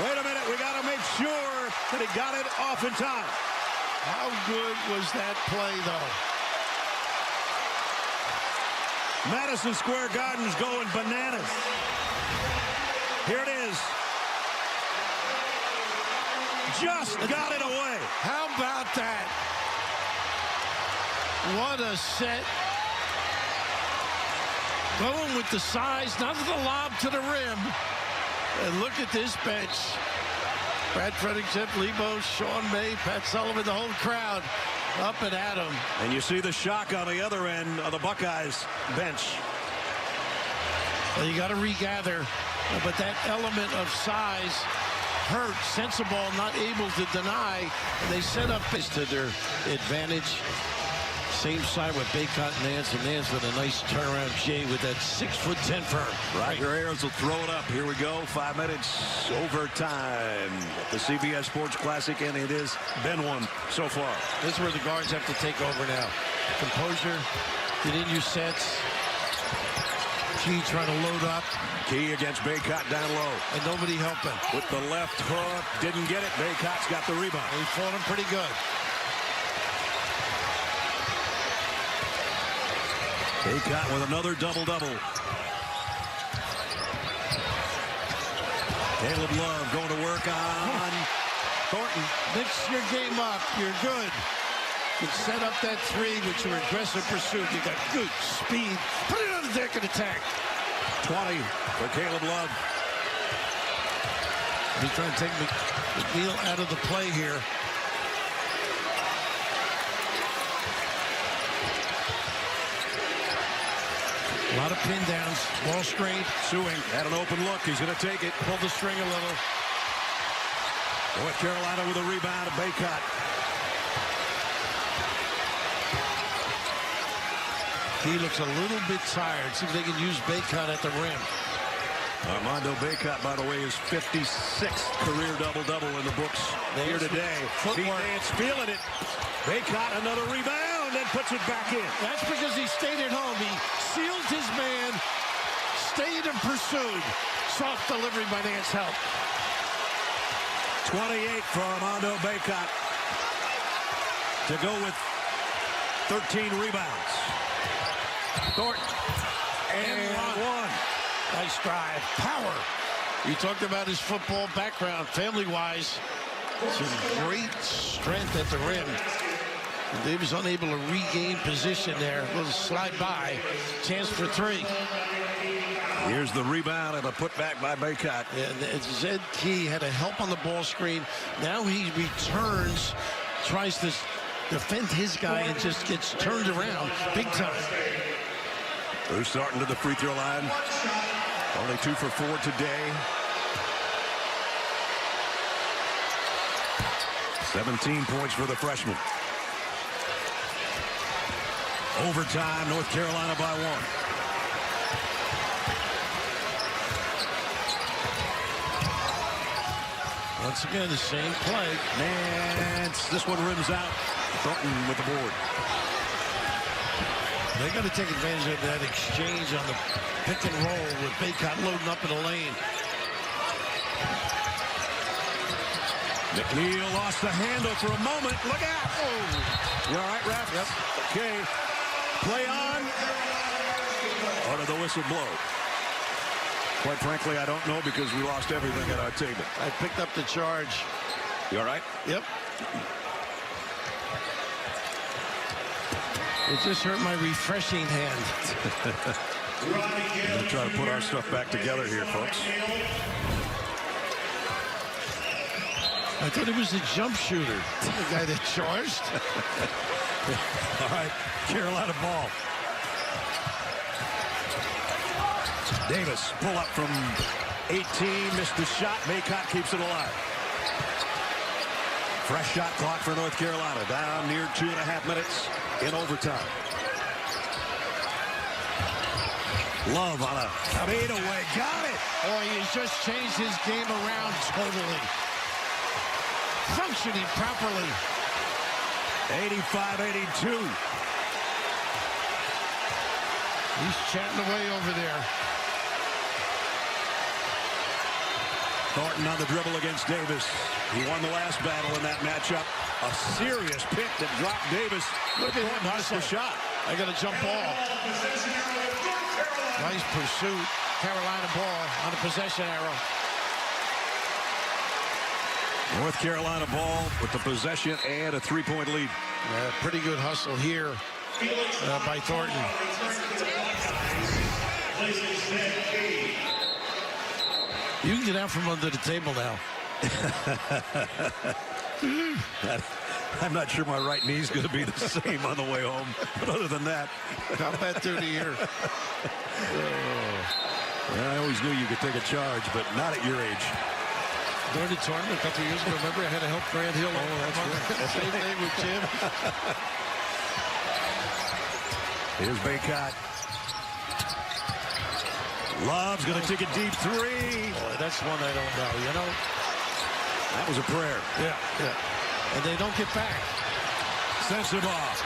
Wait a minute, we got to make sure that he got it off in time. How good was that play, though? Madison Square Garden's going bananas. Here it is. Just got it away. How about that? What a set. Going with the size, not the lob to the rim. And look at this bench. Brad Frederick, Jeff Lebo, Sean May, Pat Sullivan, the whole crowd up and at him. And you see the shock on the other end of the Buckeyes bench. Well, you got to regather, but that element of size hurt. Sensible not able to deny. And they set up this to their advantage. Same side with Bacot and Nance with a nice turnaround Jay with that 6'10" firm. Roger Ayers will throw it up. Here we go. 5 minutes overtime. The CBS Sports Classic, and it has been one so far. This is where the guards have to take over now. Composure, get in your sets. Key trying to load up. Key against Bacot down low. And nobody helping. With the left hook, didn't get it. Bacot's got the rebound. He fought him pretty good. Bacot with another double-double. Caleb Love going to work on Thornton. Mix your game up. You're good. You can set up that three with your aggressive pursuit. You got good speed. Put it on the deck and attack. 20 for Caleb Love. He's trying to take McNeil out of the play here. A lot of pin downs, ball screen. Suing had an open look. He's going to take it. Pull the string a little. North Carolina with a rebound of Bacot. He looks a little bit tired. See if they can use Bacot at the rim. Armando Bacot, by the way, is 56th career double-double in the books here today. Pete Nance feeling it. Bacot another rebound and puts it back in. That's because he stayed at home. He sealed his man, stayed and pursued. Soft delivery by Nance help. 28 for Armando Bacot to go with 13 rebounds. Thornton and one. Nice drive. Power. You talked about his football background, family-wise. Some great strength at the rim. They was unable to regain position there. A little slide by. Chance for three. Here's the rebound and a putback by Bacot. And Zed Key had a help on the ball screen. Now he returns, tries to defend his guy and just gets turned around big time. Who's starting to the free throw line? Only 2 for 4 today. 17 points for the freshman. Overtime, North Carolina by 1. Once again, the same play. Nance, this one rims out. Thornton with the board. They got to take advantage of that exchange on the pick and roll with Bacot loading up in the lane. McNeil lost the handle for a moment. Look out. Oh. You all right, Ref? Yep. Okay. Play on. Or did the whistle blow? Quite frankly, I don't know because we lost everything at our table. I picked up the charge. You all right? Yep. It just hurt my refreshing hand. We're going to try to put our stuff back together here, folks. I thought it was a jump shooter, the guy that charged. All right, Carolina ball. Davis, pull up from 18, missed the shot. Baycott keeps it alive. Fresh shot clock for North Carolina, down near 2.5 minutes in overtime. Love on a fadeaway, got it. Boy, he's just changed his game around totally. Functioning properly. 85-82. He's chatting away over there. Thornton on the dribble against Davis. He won the last battle in that matchup. A serious pick that dropped Davis. Look at him. Nice the shot. I got a jump ball. Nice pursuit. Carolina ball on a possession arrow. North Carolina ball with the possession and a 3-point lead. Pretty good hustle here by Thornton. You can get out from under the table now. I'm not sure my right knee's going to be the same on the way home. But other than that. Combat duty here. I always knew you could take a charge, but not at your age. During the tournament a couple of years ago, remember I had to help Grant Hill. Oh, that's right. Same thing with Jim. Here's Baycott. Love's going to take a deep three. Boy, that's one I don't know, you know? That was a prayer. Yeah. And they don't get back. Sensabaugh.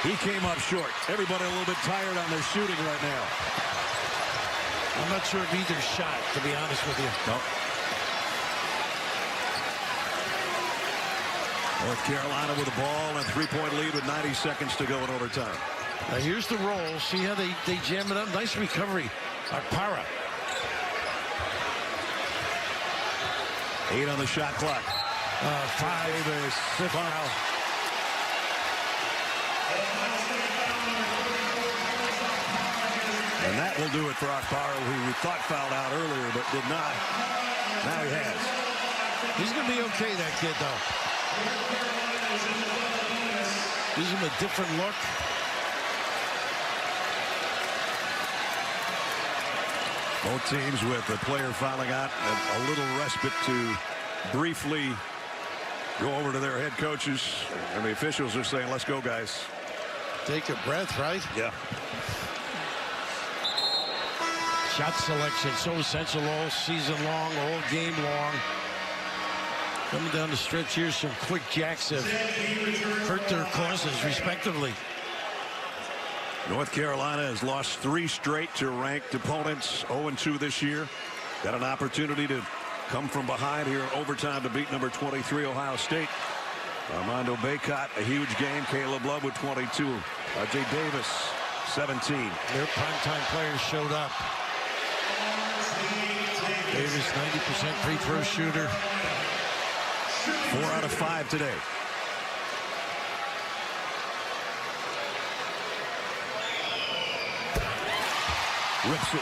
He came up short. Everybody a little bit tired on their shooting right now. I'm not sure of either shot, to be honest with you. No. North Carolina with the ball and 3-point lead with 90 seconds to go in overtime. Now here's the roll. See how they jam it up? Nice recovery. Akpara. 8 on the shot clock. 5. Davis. Foul. And that will do it for Akpara, who we thought fouled out earlier, but did not. Now he has. He's going to be okay, that kid, though. Gives him a different look. Both teams with the player fouling out and a little respite to briefly go over to their head coaches. And the officials are saying, let's go, guys. Take a breath, right? Yeah. Shot selection, so essential all season long, all game long. Coming down the stretch here, some quick jacks have hurt their causes, respectively. North Carolina has lost 3 straight to ranked opponents, 0-2 this year. Got an opportunity to come from behind here in overtime to beat number 23 Ohio State. Armando Baycott, a huge game. Caleb Love with 22. R.J. Davis, 17. Their primetime players showed up. Davis, 90% free throw shooter. 4 out of 5 today. Rips it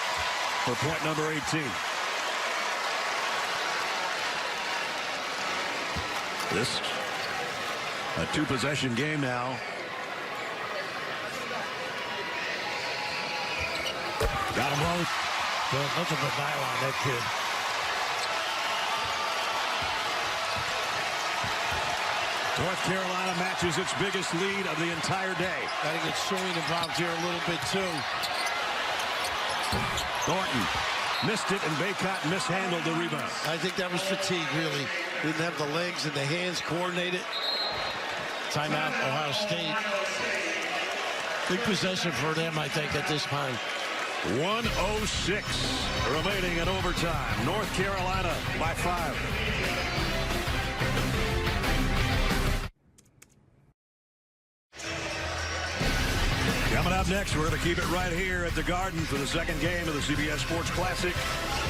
for point number 18. This a 2-possession game now. Got them both. Nothing but nylon, that kid. North Carolina matches its biggest lead of the entire day. Got to get Soin involved here a little bit, too. Thornton missed it, and Baycott mishandled the rebound. I think that was fatigue, really. Didn't have the legs and the hands coordinated. Timeout, Ohio State. Big possession for them, I think, at this time. 1:06 remaining in overtime. North Carolina by 5. Coming up next, we're going to keep it right here at the Garden for the second game of the CBS Sports Classic.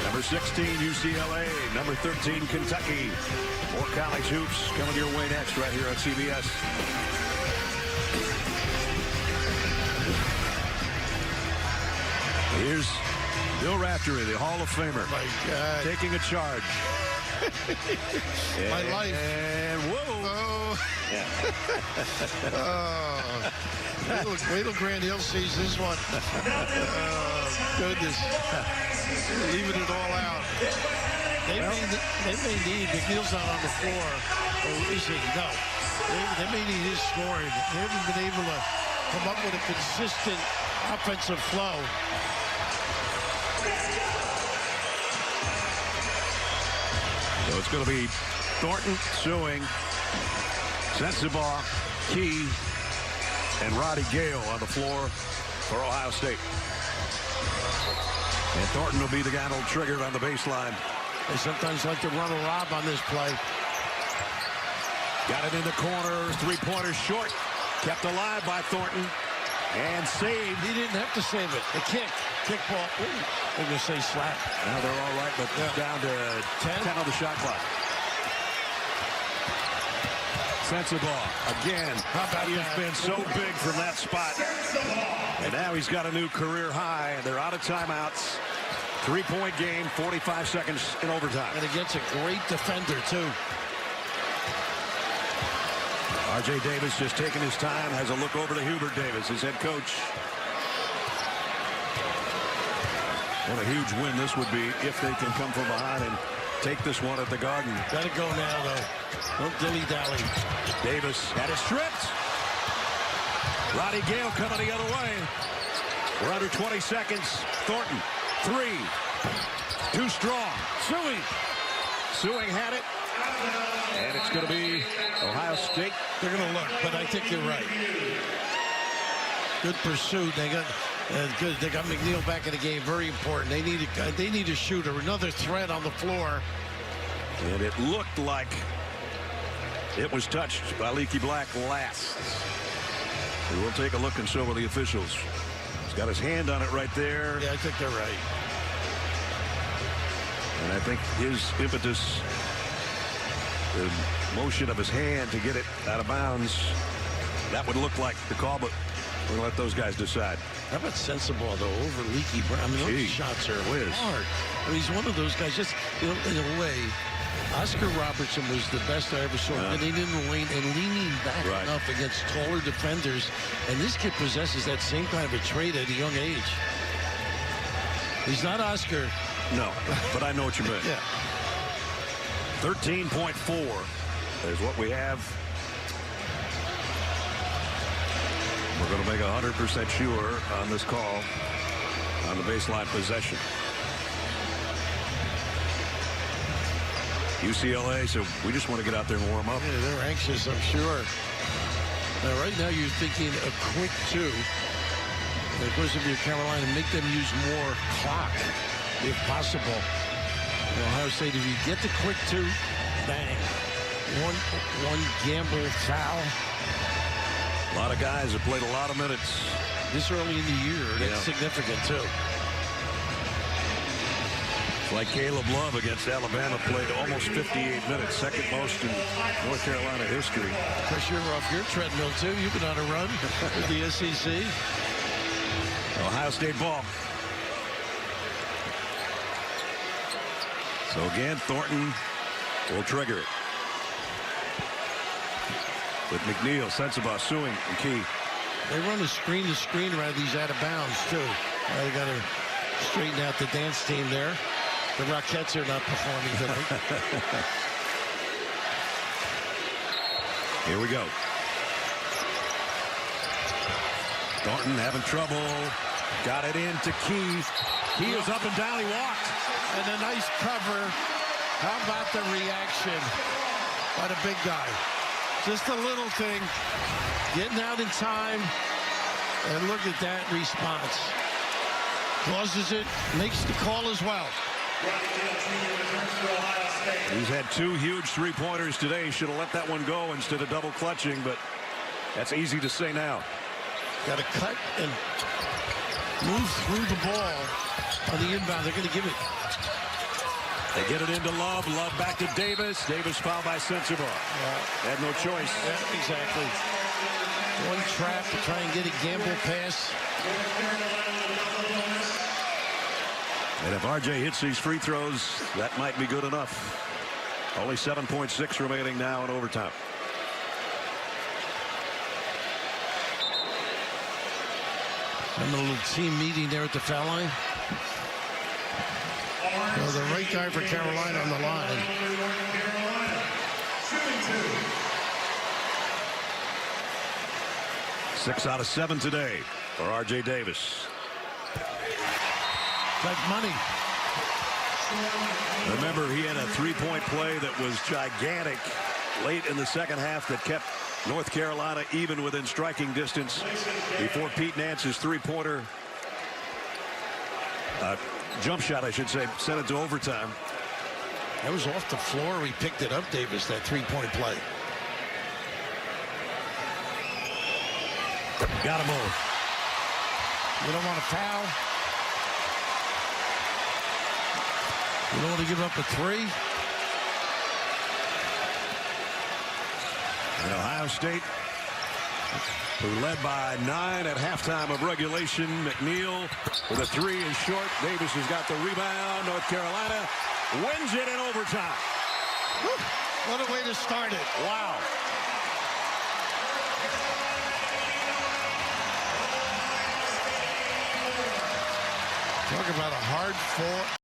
Number 16, UCLA. Number 13, Kentucky. More college hoops coming your way next right here on CBS. Here's Bill Raftery, the Hall of Famer. My God. Taking a charge. My life. And whoa. Oh. Wait till Grant Hill sees this one. Oh, goodness. Leaving it all out. They may need, McNeil's not on the floor. Or is he? No. They may need his scoring. They haven't been able to come up with a consistent offensive flow. So it's going to be Thornton, Sewing, Sensabaugh, Key, and Roddy Gale on the floor for Ohio State. And Thornton will be the guy that'll trigger it on the baseline. They sometimes like to run a lob on this play. Got it in the corner, three-pointer short. Kept alive by Thornton. And saved. He didn't have to save it. The kick ball. They're going to say slap. Now they're all right, but down to 10 on the shot clock. Sensabaugh again. He has been so big from that spot. And now he's got a new career high, and they're out of timeouts. 3-point game, 45 seconds in overtime. And against a great defender, too. R.J. Davis just taking his time, has a look over to Hubert Davis, his head coach. What a huge win this would be if they can come from behind and take this one at the Garden. Got to go now, though. Don't dilly-dally. Davis had it stripped. Roddy Gale coming the other way. We're under 20 seconds. Thornton, 3. Too strong. Sewing had it. And it's going to be Ohio State. They're going to look, but I think you're right. Good pursuit. They got good. They got McNeil back in the game. Very important. They need a shooter. Another threat on the floor. And it looked like it was touched by Leaky Black last. We will take a look, and so will the officials. He's got his hand on it right there. Yeah, I think they're right. And I think his impetus, the motion of his hand to get it out of bounds, that would look like the call, but we're going to let those guys decide. How about Sensabaugh, though, over Leaky Brown? I mean, those shots are hard. I mean, he's one of those guys, just, you know, in a way, Oscar Robertson was the best I ever saw. Getting in the lane and leaning back enough against taller defenders. And this kid possesses that same kind of a trait at a young age. He's not Oscar. No, but I know what you meant. Yeah. 13.4 is what we have. We're going to make 100% sure on this call on the baseline possession. UCLA, so we just want to get out there and warm up. Yeah, they're anxious, I'm sure. Now, right now, you're thinking a quick 2. And of course, if you're Carolina, make them use more clock, if possible. Ohio State, if you get the quick 2, bang. One gamble foul. A lot of guys have played a lot of minutes. This early in the year, that's significant, too. Like Caleb Love against Alabama, played almost 58 minutes, second most in North Carolina history. Of course, you're off your treadmill, too. You've been on a run with the SEC. Ohio State ball. So again, Thornton will trigger it. With McNeil, Sensabaugh, Sewing, and Key. They run a screen-to-screen around these out of bounds, too. They got to straighten out the dance team there. The Rockettes are not performing tonight. Here we go. Thornton having trouble. Got it into Key. Key is up and down. He walked. And a nice cover. How about the reaction by the big guy? Just a little thing. Getting out in time. And look at that response. Causes it. Makes the call as well. He's had 2 huge three-pointers today. Should have let that one go instead of double clutching, but that's easy to say now. Got to cut and move through the ball on the inbound. They're going to give it. They get it into Love. Love back to Davis. Davis fouled by Sensabaugh. Had no choice. Yeah, exactly. One trap to try and get a gamble pass. And if RJ hits these free throws, that might be good enough. Only 7.6 remaining now in overtime. Having a little team meeting there at the foul line. Well, the right guy for Carolina on the line. Six out of 7 today for RJ Davis. Like money. Remember, he had a three-point play that was gigantic late in the second half that kept North Carolina even within striking distance before Pete Nance's three-pointer, jump shot, I should say, sent it to overtime. That was off the floor. He picked it up, Davis, that three-point play. Got to move. You don't want to foul. You don't want to give up a three. And Ohio State, who led by 9 at halftime of regulation. McNeil with a three is short. Davis has got the rebound. North Carolina wins it in overtime. Whew. What a way to start it. Wow. Talk about a hard-fought